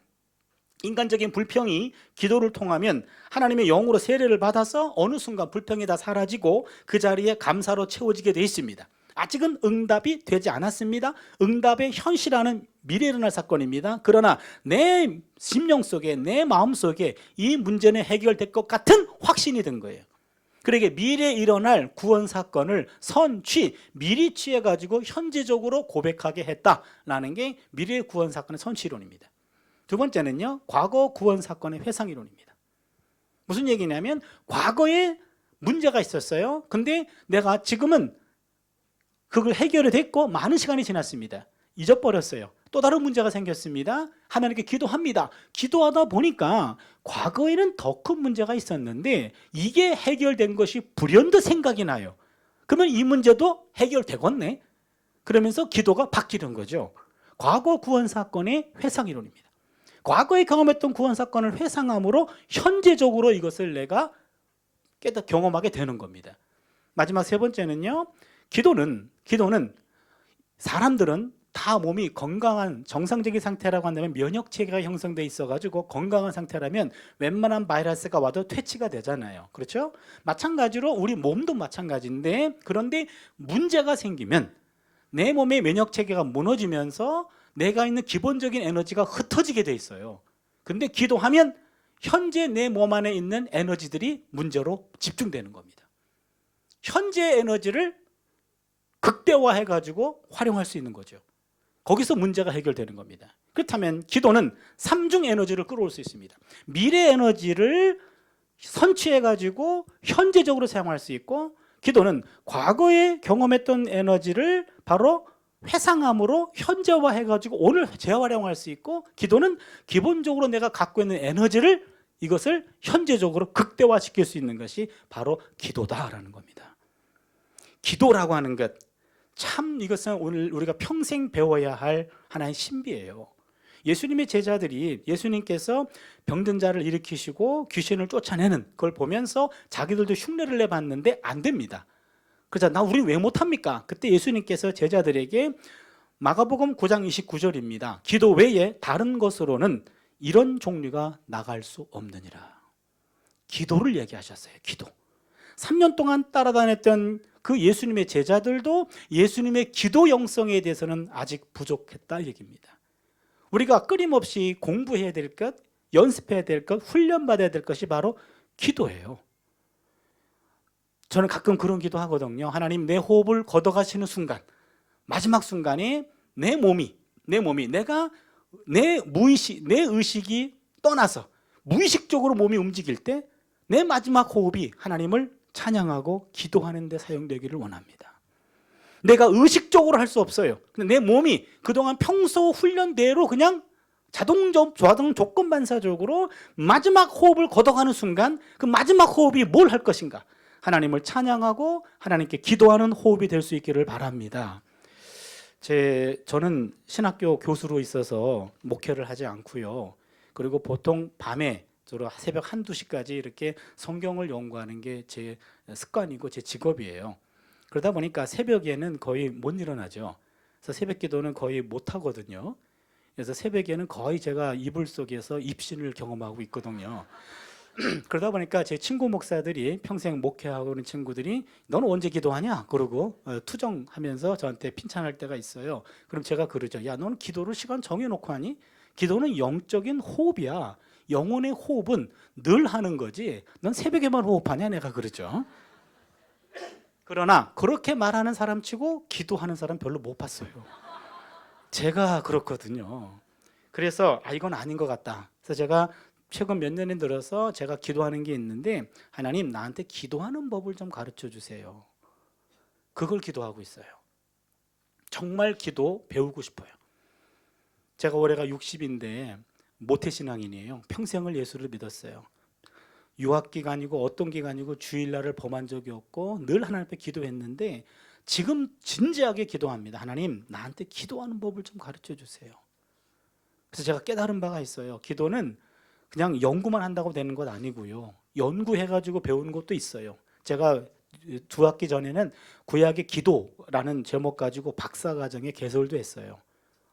인간적인 불평이 기도를 통하면 하나님의 영으로 세례를 받아서 어느 순간 불평이 다 사라지고 그 자리에 감사로 채워지게 되어 있습니다. 아직은 응답이 되지 않았습니다. 응답의 현실화는 미래에 일어날 사건입니다. 그러나 내 심령 속에, 내 마음 속에 이 문제는 해결될 것 같은 확신이 든 거예요. 그러게 미래에 일어날 구원 사건을 미리 취해가지고 현재적으로 고백하게 했다라는 게 미래의 구원 사건의 선취론입니다. 두 번째는요, 과거 구원 사건의 회상이론입니다. 무슨 얘기냐면 과거에 문제가 있었어요. 근데 내가 지금은 그걸 해결이 됐고 많은 시간이 지났습니다. 잊어버렸어요. 또 다른 문제가 생겼습니다. 하나님께 기도합니다. 기도하다 보니까 과거에는 더 큰 문제가 있었는데 이게 해결된 것이 불현듯 생각이 나요. 그러면 이 문제도 해결되겠네. 그러면서 기도가 바뀌는 거죠. 과거 구원 사건의 회상이론입니다. 과거에 경험했던 구원 사건을 회상함으로 현재적으로 이것을 내가 경험하게 되는 겁니다. 마지막 3번째는요, 기도는 사람들은 다 몸이 건강한 정상적인 상태라고 한다면 면역 체계가 형성돼 있어가지고 건강한 상태라면 웬만한 바이러스가 와도 퇴치가 되잖아요. 그렇죠? 마찬가지로 우리 몸도 마찬가지인데, 그런데 문제가 생기면 내 몸의 면역 체계가 무너지면서 내가 있는 기본적인 에너지가 흩어지게 돼 있어요. 근데 기도하면 현재 내 몸 안에 있는 에너지들이 문제로 집중되는 겁니다. 현재 에너지를 극대화해가지고 활용할 수 있는 거죠. 거기서 문제가 해결되는 겁니다. 그렇다면 기도는 3중 에너지를 끌어올 수 있습니다. 미래 에너지를 선취해가지고 현재적으로 사용할 수 있고, 기도는 과거에 경험했던 에너지를 바로 회상함으로 현재화해가지고 오늘 재활용할 수 있고, 기도는 기본적으로 내가 갖고 있는 에너지를 이것을 현재적으로 극대화시킬 수 있는 것이 바로 기도다라는 겁니다. 기도라고 하는 것, 참 이것은 오늘 우리가 평생 배워야 할 하나의 신비예요. 예수님의 제자들이 예수님께서 병든 자를 일으키시고 귀신을 쫓아내는 그걸 보면서 자기들도 흉내를 내봤는데 안 됩니다. 그래서 우리 왜 못합니까? 그때 예수님께서 제자들에게 마가복음 9장 29절입니다. 기도 외에 다른 것으로는 이런 종류가 나갈 수 없느니라. 기도를 얘기하셨어요. 기도. 3년 동안 따라다녔던 그 예수님의 제자들도 예수님의 기도 영성에 대해서는 아직 부족했다 이 얘기입니다. 우리가 끊임없이 공부해야 될 것, 연습해야 될 것, 훈련받아야 될 것이 바로 기도예요. 저는 가끔 그런 기도 하거든요. 하나님, 내 호흡을 걷어가시는 순간, 마지막 순간에 내 몸이 내가 내 의식이 떠나서 무의식적으로 몸이 움직일 때 내 마지막 호흡이 하나님을 찬양하고 기도하는 데 사용되기를 원합니다. 내가 의식적으로 할 수 없어요. 근데 내 몸이 그동안 평소 훈련대로 그냥 자동 조건 반사적으로 마지막 호흡을 걷어가는 순간 그 마지막 호흡이 뭘 할 것인가? 하나님을 찬양하고 하나님께 기도하는 호흡이 될 수 있기를 바랍니다. 저는 신학교 교수로 있어서 목회를 하지 않고요. 그리고 보통 밤에 주로 새벽 1, 2시까지 이렇게 성경을 연구하는 게 제 습관이고 제 직업이에요. 그러다 보니까 새벽에는 거의 못 일어나죠. 그래서 새벽 기도는 거의 못 하거든요. 그래서 새벽에는 거의 제가 이불 속에서 입신을 경험하고 있거든요. 그러다 보니까 제 친구 목사들이 평생 목회하고 있는 친구들이 너는 언제 기도하냐? 그러고 투정하면서 저한테 핀찬할 때가 있어요. 그럼 제가 그러죠. 야, 너는 기도를 시간 정해놓고 하니? 기도는 영적인 호흡이야. 영혼의 호흡은 늘 하는 거지. 넌 새벽에만 호흡하냐? 내가 그러죠. 그러나 그렇게 말하는 사람 치고 기도하는 사람 별로 못 봤어요. 제가 그렇거든요. 그래서 이건 아닌 것 같다. 그래서 제가 최근 몇 년에 들어서 제가 기도하는 게 있는데 하나님 나한테 기도하는 법을 좀 가르쳐 주세요. 그걸 기도하고 있어요. 정말 기도 배우고 싶어요. 제가 올해가 60인데 모태신앙인이에요. 평생을 예수를 믿었어요. 유학기간이고 어떤 기간이고 주일날을 범한 적이 없고 늘 하나님 앞에 기도했는데 지금 진지하게 기도합니다. 하나님 나한테 기도하는 법을 좀 가르쳐 주세요. 그래서 제가 깨달은 바가 있어요. 기도는 그냥 연구만 한다고 되는 것 아니고요. 연구해가지고 배우는 것도 있어요. 제가 2학기 전에는 구약의 기도라는 제목 가지고 박사과정에 개설도 했어요.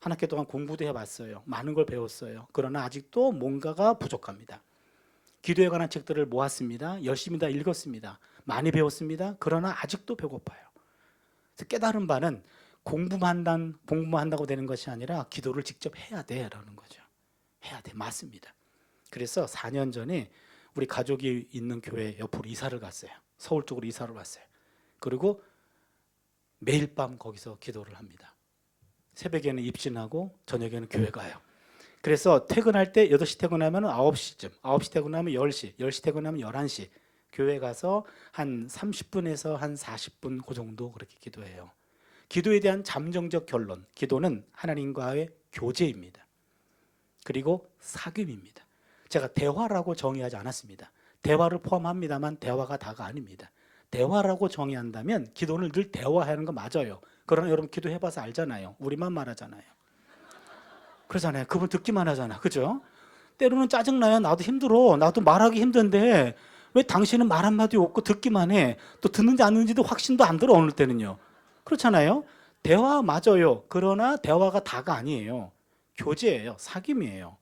한 학기 동안 공부도 해봤어요. 많은 걸 배웠어요. 그러나 아직도 뭔가가 부족합니다. 기도에 관한 책들을 모았습니다. 열심히 다 읽었습니다. 많이 배웠습니다. 그러나 아직도 배고파요. 그래서 깨달은 바는 공부만 한다고 되는 것이 아니라 기도를 직접 해야 돼라는 거죠. 해야 돼. 맞습니다. 그래서 4년 전에 우리 가족이 있는 교회 옆으로 이사를 갔어요. 서울 쪽으로 이사를 왔어요. 그리고 매일 밤 거기서 기도를 합니다. 새벽에는 입신하고 저녁에는 교회 가요. 그래서 퇴근할 때 8시 퇴근하면 9시쯤, 9시 퇴근하면 10시, 10시 퇴근하면 11시 교회 가서 한 30분에서 한 40분 그 정도 그렇게 기도해요. 기도에 대한 잠정적 결론, 기도는 하나님과의 교제입니다. 그리고 사귐입니다. 제가 대화라고 정의하지 않았습니다. 대화를 포함합니다만 대화가 다가 아닙니다. 대화라고 정의한다면 기도는 늘 대화하는 거 맞아요. 그러나 여러분 기도해봐서 알잖아요. 우리만 말하잖아요. 그러잖아요. 그분 듣기만 하잖아. 그죠? 때로는 짜증나요. 나도 힘들어. 나도 말하기 힘든데 왜 당신은 말 한마디 없고 듣기만 해. 또 듣는지 안 듣는지도 확신도 안 들어. 어느 때는요. 그렇잖아요. 대화 맞아요. 그러나 대화가 다가 아니에요. 교제예요. 사귐이에요.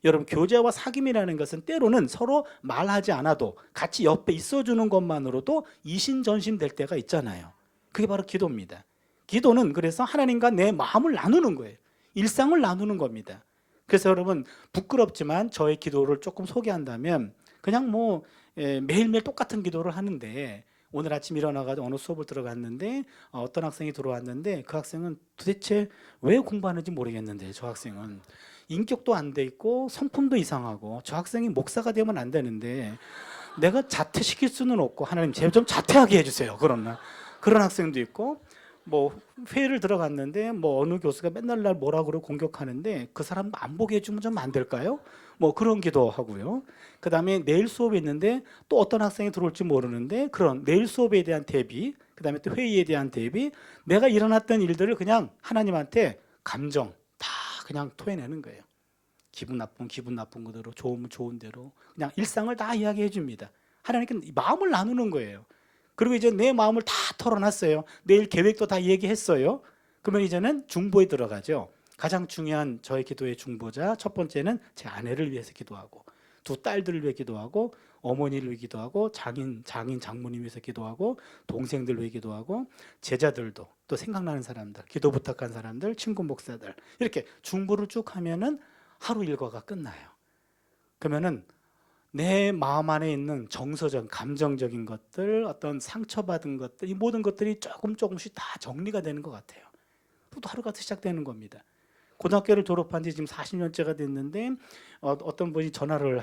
여러분 교제와 사귐이라는 것은 때로는 서로 말하지 않아도 같이 옆에 있어주는 것만으로도 이신전심 될 때가 있잖아요. 그게 바로 기도입니다. 기도는 그래서 하나님과 내 마음을 나누는 거예요. 일상을 나누는 겁니다. 그래서 여러분 부끄럽지만 저의 기도를 조금 소개한다면 그냥 매일매일 똑같은 기도를 하는데 오늘 아침 일어나가지고 어느 수업을 들어갔는데 어떤 학생이 들어왔는데 그 학생은 도대체 왜 공부하는지 모르겠는데 저 학생은 인격도 안 돼 있고 성품도 이상하고 저 학생이 목사가 되면 안 되는데 내가 자퇴시킬 수는 없고 하나님 제발 좀 자퇴하게 해주세요. 그런 학생도 있고 회의를 들어갔는데 어느 교수가 맨날 날 뭐라 그러고 공격하는데 그 사람 안 보게 해주면 좀 안 될까요? 그런 기도 하고요. 그 다음에 내일 수업이 있는데 또 어떤 학생이 들어올지 모르는데 그런 내일 수업에 대한 대비, 그 다음에 또 회의에 대한 대비, 내가 일어났던 일들을 그냥 하나님한테 감정 다 그냥 토해내는 거예요. 기분 나쁜 그대로, 좋으면 좋은 대로 그냥 일상을 다 이야기해 줍니다. 하나님께 마음을 나누는 거예요. 그리고 이제 내 마음을 다 털어놨어요. 내일 계획도 다 얘기했어요. 그러면 이제는 중보에 들어가죠. 가장 중요한 저의 기도의 중보자 첫 번째는 제 아내를 위해서 기도하고 두 딸들을 위해 기도하고 어머니를 위해 기도하고 장인, 장모님 위해서 기도하고 동생들 위해 기도하고 제자들도 또 생각나는 사람들, 기도 부탁한 사람들, 친구 목사들 이렇게 중보를 쭉 하면은 하루 일과가 끝나요. 그러면은 내 마음 안에 있는 정서적, 감정적인 것들, 어떤 상처받은 것들, 이 모든 것들이 조금씩 다 정리가 되는 것 같아요. 또 하루가 시작되는 겁니다. 고등학교를 졸업한 지 지금 40년째가 됐는데 어떤 분이 전화를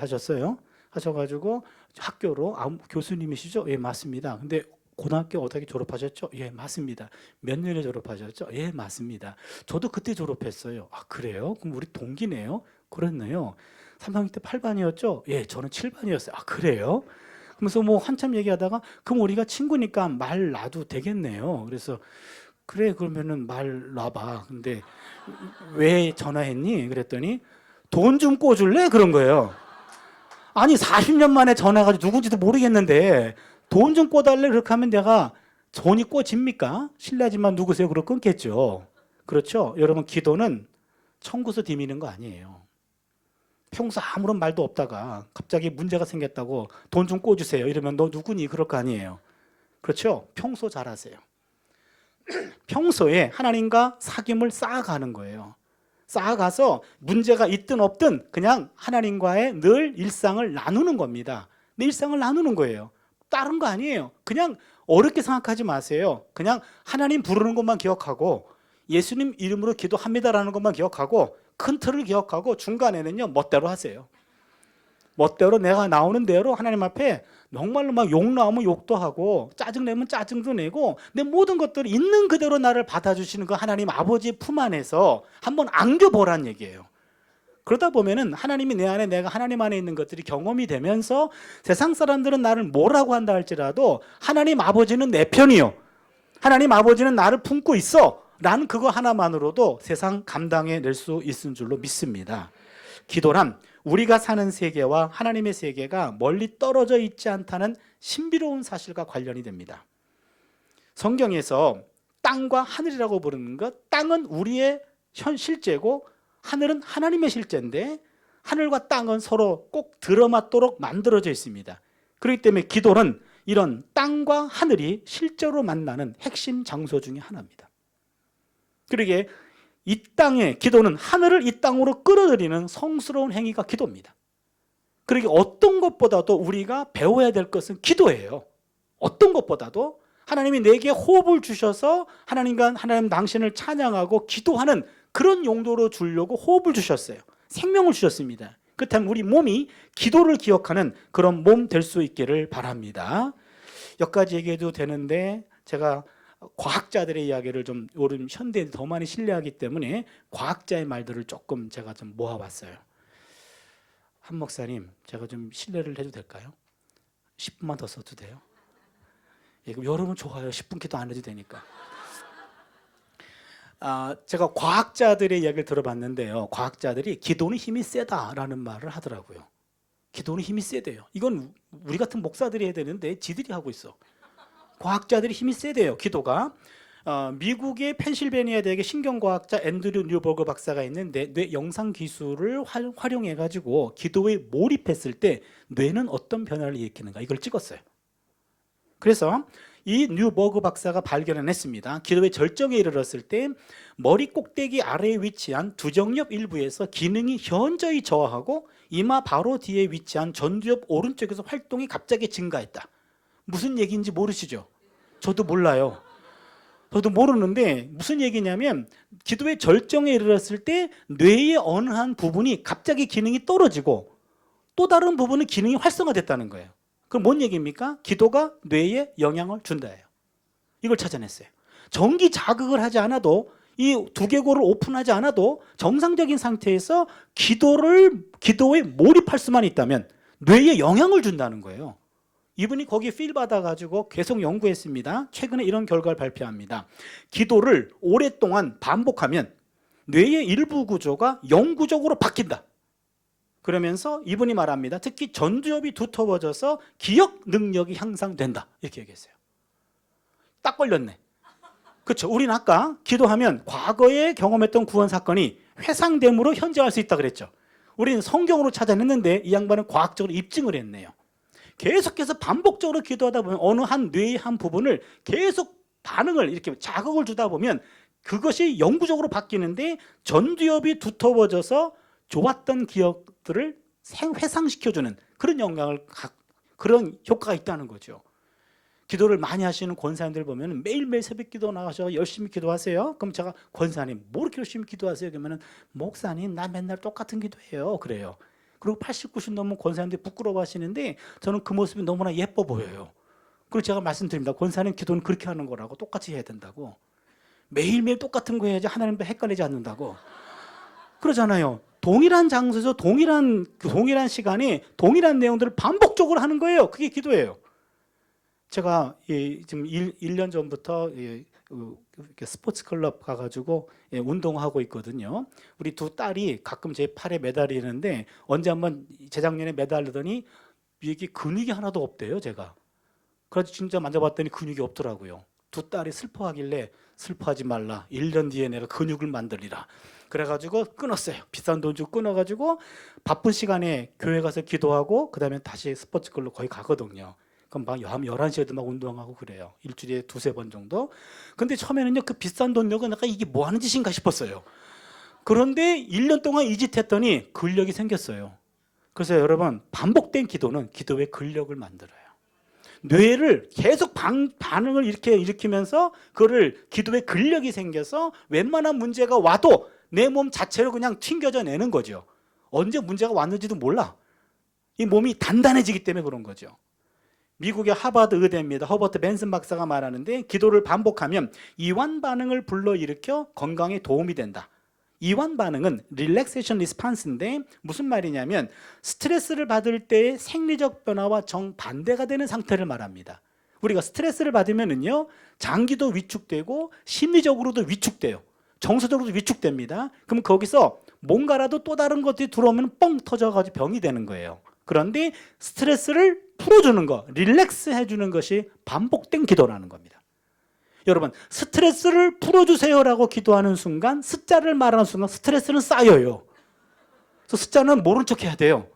하셔가지고 학교로 교수님이시죠? 예, 맞습니다. 근데 고등학교 어떻게 졸업하셨죠? 예, 맞습니다. 몇 년에 졸업하셨죠? 예, 맞습니다. 저도 그때 졸업했어요. 아, 그래요? 그럼 우리 동기네요? 그렇네요. 3학년 때 8반이었죠? 예, 저는 7반이었어요. 아, 그래요? 그러면서 뭐 한참 얘기하다가 그럼 우리가 친구니까 말 놔도 되겠네요. 그래서 그래, 그러면은 말 놔봐. 근데 왜 전화했니? 그랬더니 돈 좀 꿔줄래? 그런 거예요. 아니 40년 만에 전화해가지고 누군지도 모르겠는데 돈 좀 꿔달래 그렇게 하면 내가 돈이 꿔집니까? 실례지만 누구세요? 그러고 끊겠죠. 그렇죠? 여러분 기도는 청구서 디미는 거 아니에요. 평소 아무런 말도 없다가 갑자기 문제가 생겼다고 돈 좀 꿔주세요 이러면 너 누구니? 그럴 거 아니에요. 그렇죠? 평소 잘하세요. 평소에 하나님과 사귐을 쌓아가는 거예요. 쌓아가서 문제가 있든 없든 그냥 하나님과의 늘 일상을 나누는 겁니다. 내 일상을 나누는 거예요. 다른 거 아니에요. 그냥 어렵게 생각하지 마세요. 그냥 하나님 부르는 것만 기억하고 예수님 이름으로 기도합니다라는 것만 기억하고 큰 틀을 기억하고 중간에는요 멋대로 하세요. 멋대로 내가 나오는 대로 하나님 앞에 정말로 막 욕 나오면 욕도 하고 짜증 내면 짜증도 내고 내 모든 것들이 있는 그대로 나를 받아주시는 그 하나님 아버지 품 안에서 한번 안겨보란 얘기예요. 그러다 보면은 하나님이 내 안에 내가 하나님 안에 있는 것들이 경험이 되면서 세상 사람들은 나를 뭐라고 한다 할지라도 하나님 아버지는 내 편이요. 하나님 아버지는 나를 품고 있어. 라는 그거 하나만으로도 세상 감당해 낼 수 있는 줄로 믿습니다. 기도란 우리가 사는 세계와 하나님의 세계가 멀리 떨어져 있지 않다는 신비로운 사실과 관련이 됩니다. 성경에서 땅과 하늘이라고 부르는 것, 땅은 우리의 실제고 하늘은 하나님의 실제인데 하늘과 땅은 서로 꼭 들어맞도록 만들어져 있습니다. 그렇기 때문에 기도는 이런 땅과 하늘이 실제로 만나는 핵심 장소 중에 하나입니다. 그러기에 이 땅의 기도는 하늘을 이 땅으로 끌어들이는 성스러운 행위가 기도입니다. 그러기에 어떤 것보다도 우리가 배워야 될 것은 기도예요. 어떤 것보다도 하나님이 내게 호흡을 주셔서 하나님 당신을 찬양하고 기도하는 그런 용도로 주려고 호흡을 주셨어요. 생명을 주셨습니다. 그렇다면 우리 몸이 기도를 기억하는 그런 몸 될 수 있기를 바랍니다. 여기까지 얘기해도 되는데 제가 과학자들의 이야기를 좀 요즘 현대에 더 많이 신뢰하기 때문에 과학자의 말들을 조금 제가 좀 모아봤어요. 한 목사님, 제가 좀 신뢰를 해도 될까요? 10분만 더 써도 돼요? 예, 그럼 여러분 좋아요. 10분 기도 안 해도 되니까. 제가 과학자들의 이야기를 들어봤는데요. 과학자들이 기도는 힘이 세다라는 말을 하더라고요. 기도는 힘이 세대요. 이건 우리 같은 목사들이 해야 되는데 지들이 하고 있어. 과학자들이 힘이 세대요. 기도가. 미국의 펜실베니아 대학의 신경과학자 앤드류 뉴버그 박사가 있는데 뇌 영상 기술을 활용해 가지고 기도에 몰입했을 때 뇌는 어떤 변화를 일으키는가 이걸 찍었어요. 그래서 이 뉴버그 박사가 발견했습니다. 기도의 절정에 이르렀을 때 머리 꼭대기 아래에 위치한 두정엽 일부에서 기능이 현저히 저하하고 이마 바로 뒤에 위치한 전두엽 오른쪽에서 활동이 갑자기 증가했다. 무슨 얘기인지 모르시죠? 저도 몰라요. 저도 모르는데 무슨 얘기냐면 기도의 절정에 이르렀을 때 뇌의 어느 한 부분이 갑자기 기능이 떨어지고 또 다른 부분은 기능이 활성화됐다는 거예요. 그럼 뭔 얘기입니까? 기도가 뇌에 영향을 준다예요. 이걸 찾아냈어요. 전기 자극을 하지 않아도 이 두개골을 오픈하지 않아도 정상적인 상태에서 기도에 몰입할 수만 있다면 뇌에 영향을 준다는 거예요. 이분이 거기에 필 받아가지고 계속 연구했습니다. 최근에 이런 결과를 발표합니다. 기도를 오랫동안 반복하면 뇌의 일부 구조가 영구적으로 바뀐다. 그러면서 이분이 말합니다. 특히 전두엽이 두터워져서 기억 능력이 향상된다. 이렇게 얘기했어요. 딱 걸렸네. 그렇죠. 우리는 아까 기도하면 과거에 경험했던 구원 사건이 회상됨으로 현재할 수 있다 그랬죠. 우리는 성경으로 찾아냈는데 이 양반은 과학적으로 입증을 했네요. 계속해서 반복적으로 기도하다 보면 어느 한 뇌의 한 부분을 계속 반응을 이렇게 자극을 주다 보면 그것이 영구적으로 바뀌는데 전두엽이 두터워져서 좋았던 기억들을 회상시켜주는 그런 그런 효과가 있다는 거죠. 기도를 많이 하시는 권사님들 보면 매일매일 새벽 기도 나가셔서 열심히 기도하세요. 그럼 제가 권사님 뭐 이렇게 열심히 기도하세요? 그러면 목사님 나 맨날 똑같은 기도해요. 그래요. 그리고 80, 90 넘은 권사님들이 부끄러워하시는데 저는 그 모습이 너무나 예뻐 보여요. 그리고 제가 말씀드립니다. 권사님 기도는 그렇게 하는 거라고, 똑같이 해야 된다고. 매일매일 똑같은 거 해야지 하나님도 헷갈리지 않는다고. 그러잖아요. 동일한 장소에서 동일한 시간에 동일한 내용들을 반복적으로 하는 거예요. 그게 기도예요. 제가 지금 1년 전부터 스포츠 클럽 가가지고 운동하고 있거든요. 우리 두 딸이 가끔 제 팔에 매달리는데 언제 한번 재작년에 매달리더니 이게 근육이 하나도 없대요. 제가. 그래서 진짜 만져봤더니 근육이 없더라고요. 두 딸이 슬퍼하길래 슬퍼하지 말라. 1년 뒤에 내가 근육을 만들리라. 그래가지고 끊었어요. 비싼 돈 주고 끊어가지고 바쁜 시간에 교회 가서 기도하고 그다음에 다시 스포츠 클럽 거의 가거든요. 그럼 막 11시에도 막 운동하고 그래요. 일주일에 2-3번 정도. 근데 처음에는요, 그 비싼 돈 내고 내가 이게 뭐 하는 짓인가 싶었어요. 그런데 1년 동안 이 짓 했더니 근력이 생겼어요. 그래서 여러분, 반복된 기도는 기도의 근력을 만들어요. 뇌를 계속 반응을 일으키면서 그거를 기도의 근력이 생겨서 웬만한 문제가 와도 내 몸 자체로 그냥 튕겨져 내는 거죠. 언제 문제가 왔는지도 몰라. 이 몸이 단단해지기 때문에 그런 거죠. 미국의 하버드 의대입니다. 허버트 벤슨 박사가 말하는데 기도를 반복하면 이완 반응을 불러일으켜 건강에 도움이 된다. 이완 반응은 릴렉세이션 리스판스인데 무슨 말이냐면 스트레스를 받을 때의 생리적 변화와 정반대가 되는 상태를 말합니다. 우리가 스트레스를 받으면은요, 장기도 위축되고 심리적으로도 위축돼요. 정서적으로도 위축됩니다. 그럼 거기서 뭔가라도 또 다른 것들이 들어오면 뻥 터져가지고 병이 되는 거예요. 그런데 스트레스를 풀어주는 거, 릴렉스 해주는 것이 반복된 기도라는 겁니다. 여러분, 스트레스를 풀어주세요라고 기도하는 순간, 숫자를 말하는 순간 스트레스는 쌓여요. 그래서 숫자는 모른 척 해야 돼요.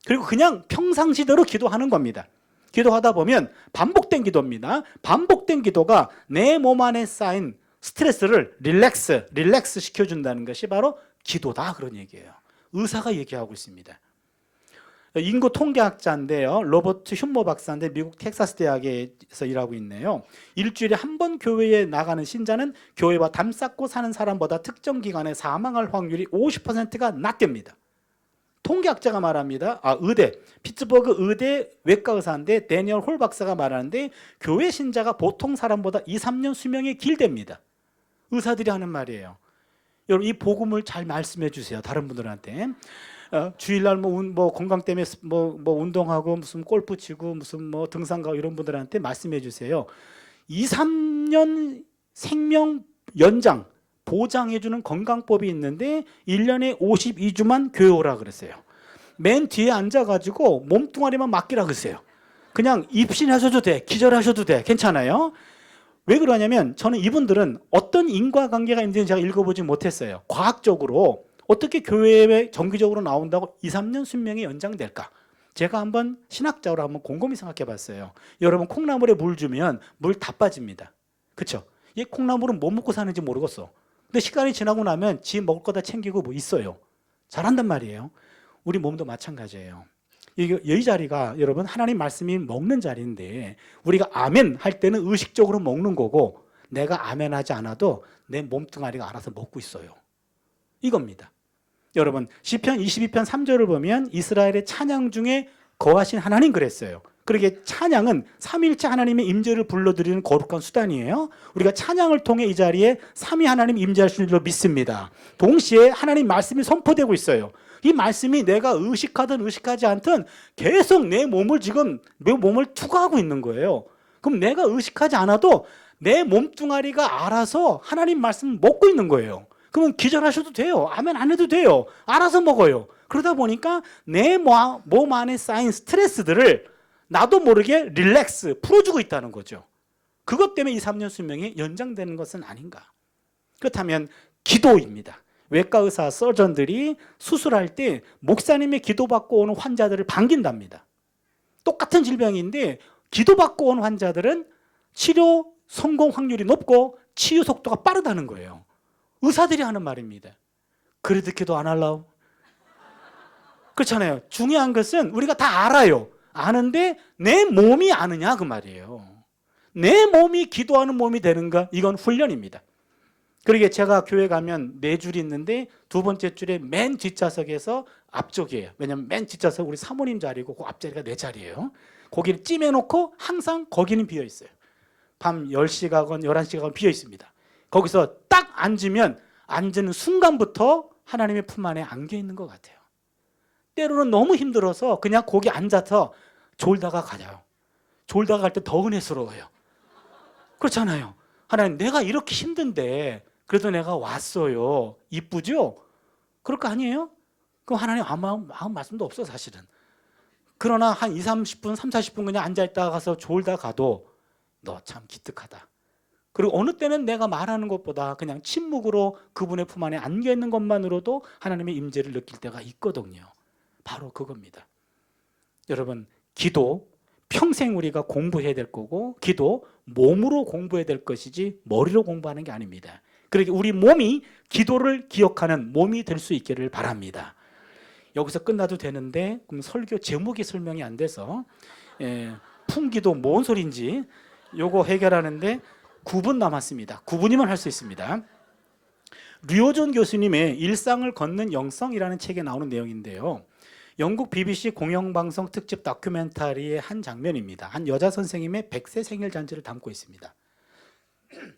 그리고 그냥 평상시대로 기도하는 겁니다. 기도하다 보면 반복된 기도입니다. 반복된 기도가 내 몸 안에 쌓인 스트레스를 릴렉스 시켜준다는 것이 바로 기도다, 그런 얘기예요. 의사가 얘기하고 있습니다. 인구 통계학자인데요. 로버트 흉모 박사인데 미국 텍사스 대학에서 일하고 있네요. 일주일에 한 번 교회에 나가는 신자는 교회와 담 쌓고 사는 사람보다 특정 기간에 사망할 확률이 50%가 낮답니다. 통계학자가 말합니다. 피츠버그 의대 외과 의사인데 데니얼 홀 박사가 말하는데 교회 신자가 보통 사람보다 2-3년 수명이 길답니다. 의사들이 하는 말이에요. 여러분, 이 복음을 잘 말씀해 주세요. 다른 분들한테. 주일날 뭐 건강 때문에 뭐 운동하고 무슨 골프 치고 무슨 뭐 등산 가고 이런 분들한테 말씀해 주세요. 2-3년 생명 연장 보장해 주는 건강법이 있는데 1년에 52주만 교회 오라 그랬어요. 맨 뒤에 앉아 가지고 몸뚱아리만 맡기라 그랬어요. 그냥 입신하셔도 돼. 기절하셔도 돼. 괜찮아요. 왜 그러냐면 저는 이분들은 어떤 인과관계가 있는지 제가 읽어보지 못했어요. 과학적으로 어떻게 교회에 정기적으로 나온다고 2-3년 수명이 연장될까? 제가 한번 신학적으로 한번 곰곰이 생각해 봤어요. 여러분, 콩나물에 물 주면 물 다 빠집니다. 그렇죠? 이 콩나물은 뭐 먹고 사는지 모르겠어. 근데 시간이 지나고 나면 지 먹을 거 다 챙기고 뭐 있어요. 잘한단 말이에요. 우리 몸도 마찬가지예요. 이 자리가 여러분 하나님 말씀이 먹는 자리인데 우리가 아멘 할 때는 의식적으로 먹는 거고 내가 아멘 하지 않아도 내 몸뚱아리가 알아서 먹고 있어요. 이겁니다. 여러분, 시편 22편 3절을 보면 이스라엘의 찬양 중에 거하신 하나님 그랬어요. 그러게 찬양은 삼위일체 하나님의 임재를 불러드리는 거룩한 수단이에요. 우리가 찬양을 통해 이 자리에 삼위 하나님 임재하시는 줄로 믿습니다. 동시에 하나님 말씀이 선포되고 있어요. 이 말씀이 내가 의식하든 의식하지 않든 계속 내 몸을 투과하고 있는 거예요. 그럼 내가 의식하지 않아도 내 몸뚱아리가 알아서 하나님 말씀을 먹고 있는 거예요. 그러면 기절하셔도 돼요. 아멘 안 해도 돼요. 알아서 먹어요. 그러다 보니까 내 몸 안에 쌓인 스트레스들을 나도 모르게 릴렉스, 풀어주고 있다는 거죠. 그것 때문에 2-3년 수명이 연장되는 것은 아닌가. 그렇다면 기도입니다. 외과 의사, 서전들이 수술할 때 목사님의 기도받고 오는 환자들을 반긴답니다. 똑같은 질병인데 기도받고 온 환자들은 치료 성공 확률이 높고 치유 속도가 빠르다는 거예요. 의사들이 하는 말입니다. 그래도 기도 안 하려고? 그렇잖아요. 중요한 것은 우리가 다 알아요. 아는데 내 몸이 아느냐 그 말이에요. 내 몸이 기도하는 몸이 되는가? 이건 훈련입니다. 그러게 제가 교회 가면 4줄이 있는데 두 번째 줄에 맨 뒷좌석에서 앞쪽이에요. 왜냐하면 맨 뒷좌석 우리 사모님 자리고 그 앞자리가 내 자리예요. 거기를 찜해놓고 항상 거기는 비어 있어요. 밤 10시 가건 11시 가건 비어 있습니다. 거기서 딱 앉으면 앉는 순간부터 하나님의 품 안에 안겨 있는 것 같아요. 때로는 너무 힘들어서 그냥 거기 앉아서 졸다가 가요. 졸다가 갈 때 더 은혜스러워요. 그렇잖아요. 하나님 내가 이렇게 힘든데 그래도 내가 왔어요. 이쁘죠? 그럴 거 아니에요? 그럼 하나님 아무 말씀도 없어 사실은. 그러나 한 30분, 40분 그냥 앉아있다가 가서 졸다 가도 너 참 기특하다. 그리고 어느 때는 내가 말하는 것보다 그냥 침묵으로 그분의 품 안에 안겨있는 것만으로도 하나님의 임재를 느낄 때가 있거든요. 바로 그겁니다. 여러분 기도 평생 우리가 공부해야 될 거고 기도 몸으로 공부해야 될 것이지 머리로 공부하는 게 아닙니다. 그러니까 우리 몸이 기도를 기억하는 몸이 될 수 있기를 바랍니다. 여기서 끝나도 되는데 그럼 설교 제목이 설명이 안 돼서 풍기도 뭔 소리인지 요거 해결하는데 9분 남았습니다. 9분이면 할 수 있습니다. 류호준 교수님의 일상을 걷는 영성이라는 책에 나오는 내용인데요. 영국 BBC 공영방송 특집 다큐멘터리의 한 장면입니다. 한 여자 선생님의 100세 생일 잔치를 담고 있습니다.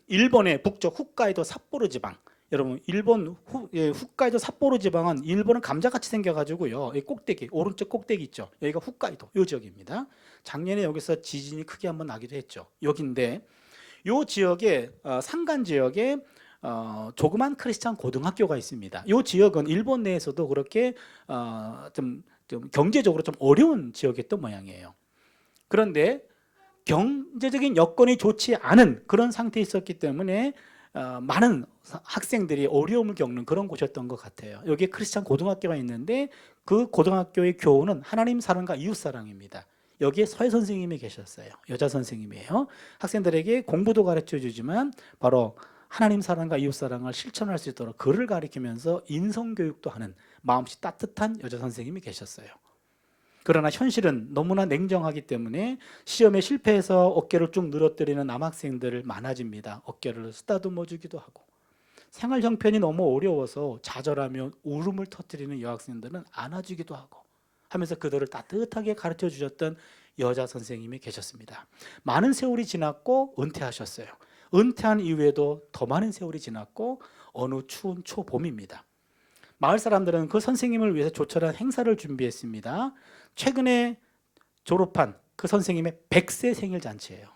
일본의 북쪽 홋카이도 삿포로 지방, 여러분 일본 홋카이도 삿포로 지방은 일본은 감자같이 생겨가지고요. 이 꼭대기 오른쪽 꼭대기 있죠. 여기가 홋카이도 이 지역입니다. 작년에 여기서 지진이 크게 한번 나기도 했죠. 여기인데 이 지역에 산간 지역에 조그만 크리스찬 고등학교가 있습니다. 이 지역은 일본 내에서도 그렇게 좀 경제적으로 좀 어려운 지역이었던 모양이에요. 그런데 경제적인 여건이 좋지 않은 그런 상태에 있었기 때문에 많은 학생들이 어려움을 겪는 그런 곳이었던 것 같아요. 여기에 크리스찬 고등학교가 있는데 그 고등학교의 교훈은 하나님 사랑과 이웃 사랑입니다. 여기에 서혜 선생님이 계셨어요. 여자 선생님이에요. 학생들에게 공부도 가르쳐 주지만 바로 하나님 사랑과 이웃 사랑을 실천할 수 있도록 글을 가르치면서 인성 교육도 하는 마음씨 따뜻한 여자 선생님이 계셨어요. 그러나 현실은 너무나 냉정하기 때문에 시험에 실패해서 어깨를 쭉 늘어뜨리는 남학생들 많아집니다. 어깨를 쓰다듬어 주기도 하고 생활 형편이 너무 어려워서 좌절하며 울음을 터뜨리는 여학생들은 안아주기도 하고 하면서 그들을 따뜻하게 가르쳐 주셨던 여자 선생님이 계셨습니다. 많은 세월이 지났고 은퇴하셨어요. 은퇴한 이후에도 더 많은 세월이 지났고 어느 추운 초봄입니다. 마을 사람들은 그 선생님을 위해서 조촐한 행사를 준비했습니다. 최근에 졸업한 그 선생님의 100세 생일 잔치예요.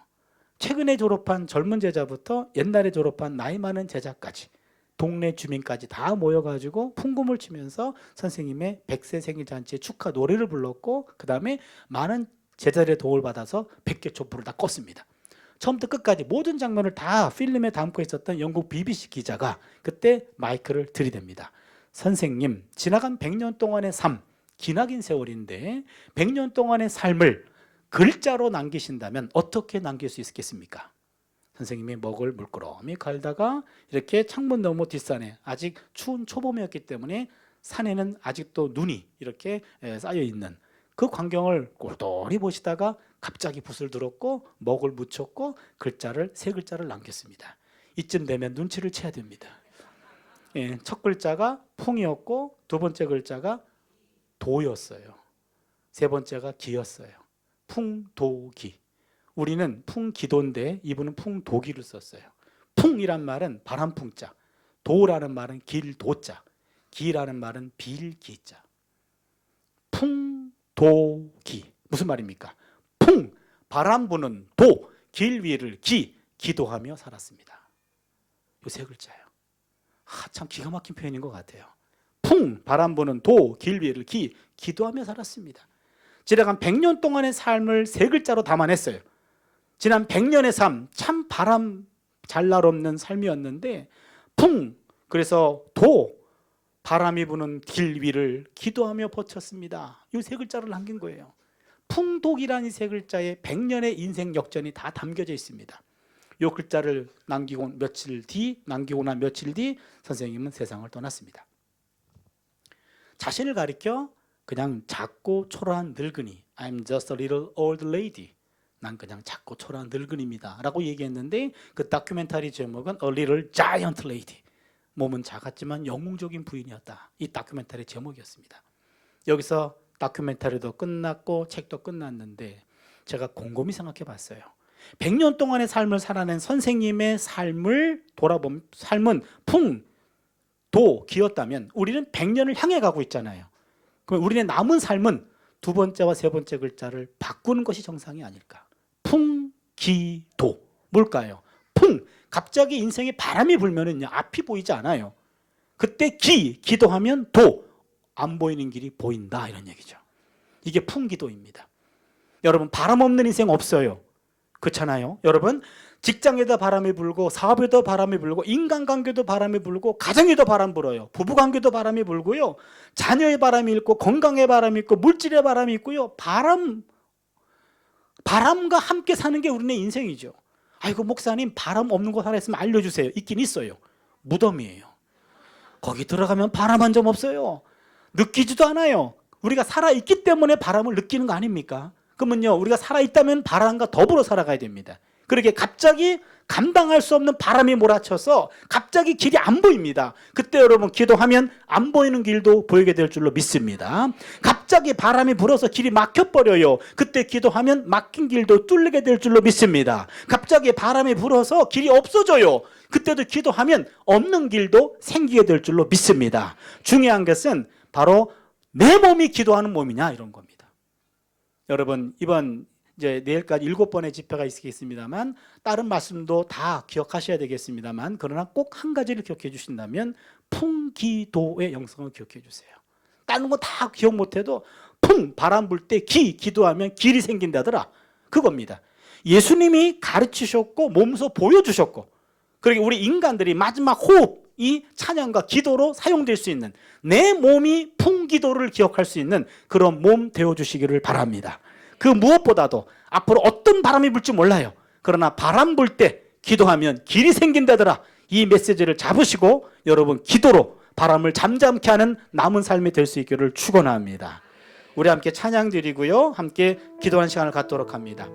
최근에 졸업한 젊은 제자부터 옛날에 졸업한 나이 많은 제자까지 동네 주민까지 다 모여가지고 풍금을 치면서 선생님의 100세 생일 잔치에 축하 노래를 불렀고 그 다음에 많은 제자들의 도움을 받아서 100개 촛불을 다 껐습니다. 처음부터 끝까지 모든 장면을 다 필름에 담고 있었던 영국 BBC 기자가 그때 마이크를 들이댑니다. 선생님, 지나간 100년 동안의 삶, 기나긴 세월인데 100년 동안의 삶을 글자로 남기신다면 어떻게 남길 수 있겠습니까? 선생님이 먹을 물끄러미 갈다가 이렇게 창문 너머 뒷산에 아직 추운 초봄이었기 때문에 산에는 아직도 눈이 이렇게 쌓여 있는 그 광경을 꼴똘히 보시다가 갑자기 붓을 들었고 먹을 묻혔고 세 글자를 남겼습니다. 이쯤 되면 눈치를 채야 됩니다. 첫 글자가 풍이었고 두 번째 글자가 도였어요. 세 번째가 기였어요. 풍도기. 우리는 풍기도인데 이분은 풍도기를 썼어요. 풍이란 말은 바람풍자, 도라는 말은 길도자, 기라는 말은 빌기자. 풍도기 무슨 말입니까? 풍, 바람 부는 도, 길 위를 기도하며 살았습니다. 이 세 글자예요. 참 기가 막힌 표현인 것 같아요. 풍, 바람 부는 도, 길 위를 기도하며 살았습니다. 지나간 100년 동안의 삶을 세 글자로 담아냈어요. 지난 100년의 삶, 참 바람 잘 날 없는 삶이었는데 풍, 그래서 도, 바람이 부는 길 위를 기도하며 버텼습니다. 이 세 글자를 남긴 거예요. 풍독이라는 세 글자에 100년의 인생 역전이 다 담겨져 있습니다. 이 글자를 남기고 난 며칠 뒤 선생님은 세상을 떠났습니다. 자신을 가리켜 그냥 작고 초라한 늙은이, I'm just a little old lady, 난 그냥 작고 초라한 늙은이입니다 라고 얘기했는데, 그 다큐멘터리 제목은 A Little Giant Lady, 몸은 작았지만 영웅적인 부인이었다, 이 다큐멘터리 제목이었습니다. 여기서 다큐멘터리도 끝났고 책도 끝났는데 제가 곰곰이 생각해 봤어요. 100년 동안의 삶을 살아낸 선생님의 삶을 돌아보면 삶은 풍도기였다면 우리는 100년을 향해 가고 있잖아요. 그럼 우리의 남은 삶은 두 번째와 세 번째 글자를 바꾸는 것이 정상이 아닐까. 풍기도. 뭘까요? 갑자기 인생에 바람이 불면은 앞이 보이지 않아요. 그때 기도하면 안 보이는 길이 보인다, 이런 얘기죠. 이게 풍기도입니다. 여러분, 바람 없는 인생 없어요. 그렇잖아요. 여러분, 직장에도 바람이 불고 사업에도 바람이 불고 인간관계도 바람이 불고 가정에도 바람 불어요. 부부관계도 바람이 불고요. 자녀의 바람이 있고 건강의 바람이 있고 물질의 바람이 있고요. 바람과 함께 사는 게 우리네 인생이죠. 아이고 목사님, 바람 없는 곳 하나 있으면 알려주세요. 있긴 있어요. 무덤이에요. 거기 들어가면 바람 한 점 없어요. 느끼지도 않아요. 우리가 살아있기 때문에 바람을 느끼는 거 아닙니까? 그러면요, 우리가 살아있다면 바람과 더불어 살아가야 됩니다. 그렇게 갑자기 감당할 수 없는 바람이 몰아쳐서 갑자기 길이 안 보입니다. 그때 여러분 기도하면 안 보이는 길도 보이게 될 줄로 믿습니다. 갑자기 바람이 불어서 길이 막혀버려요. 그때 기도하면 막힌 길도 뚫리게 될 줄로 믿습니다. 갑자기 바람이 불어서 길이 없어져요. 그때도 기도하면 없는 길도 생기게 될 줄로 믿습니다. 중요한 것은 바로 내 몸이 기도하는 몸이냐, 이런 겁니다. 여러분, 이번 이제 내일까지 7번의 집회가 있겠습니다만 다른 말씀도 다 기억하셔야 되겠습니다만, 그러나 꼭 한 가지를 기억해 주신다면 풍기도의 영성을 기억해 주세요. 다른 거 다 기억 못해도 바람 불 때 기도하면 길이 생긴다더라, 그겁니다. 예수님이 가르치셨고 몸소 보여주셨고, 그리고 우리 인간들이 마지막 호흡이 찬양과 기도로 사용될 수 있는, 내 몸이 풍기도를 기억할 수 있는 그런 몸 되어주시기를 바랍니다. 그 무엇보다도 앞으로 어떤 바람이 불지 몰라요. 그러나 바람 불 때 기도하면 길이 생긴다더라, 이 메시지를 잡으시고 여러분 기도로 바람을 잠잠케 하는 남은 삶이 될 수 있기를 축원합니다. 우리 함께 찬양 드리고요, 함께 기도하는 시간을 갖도록 합니다.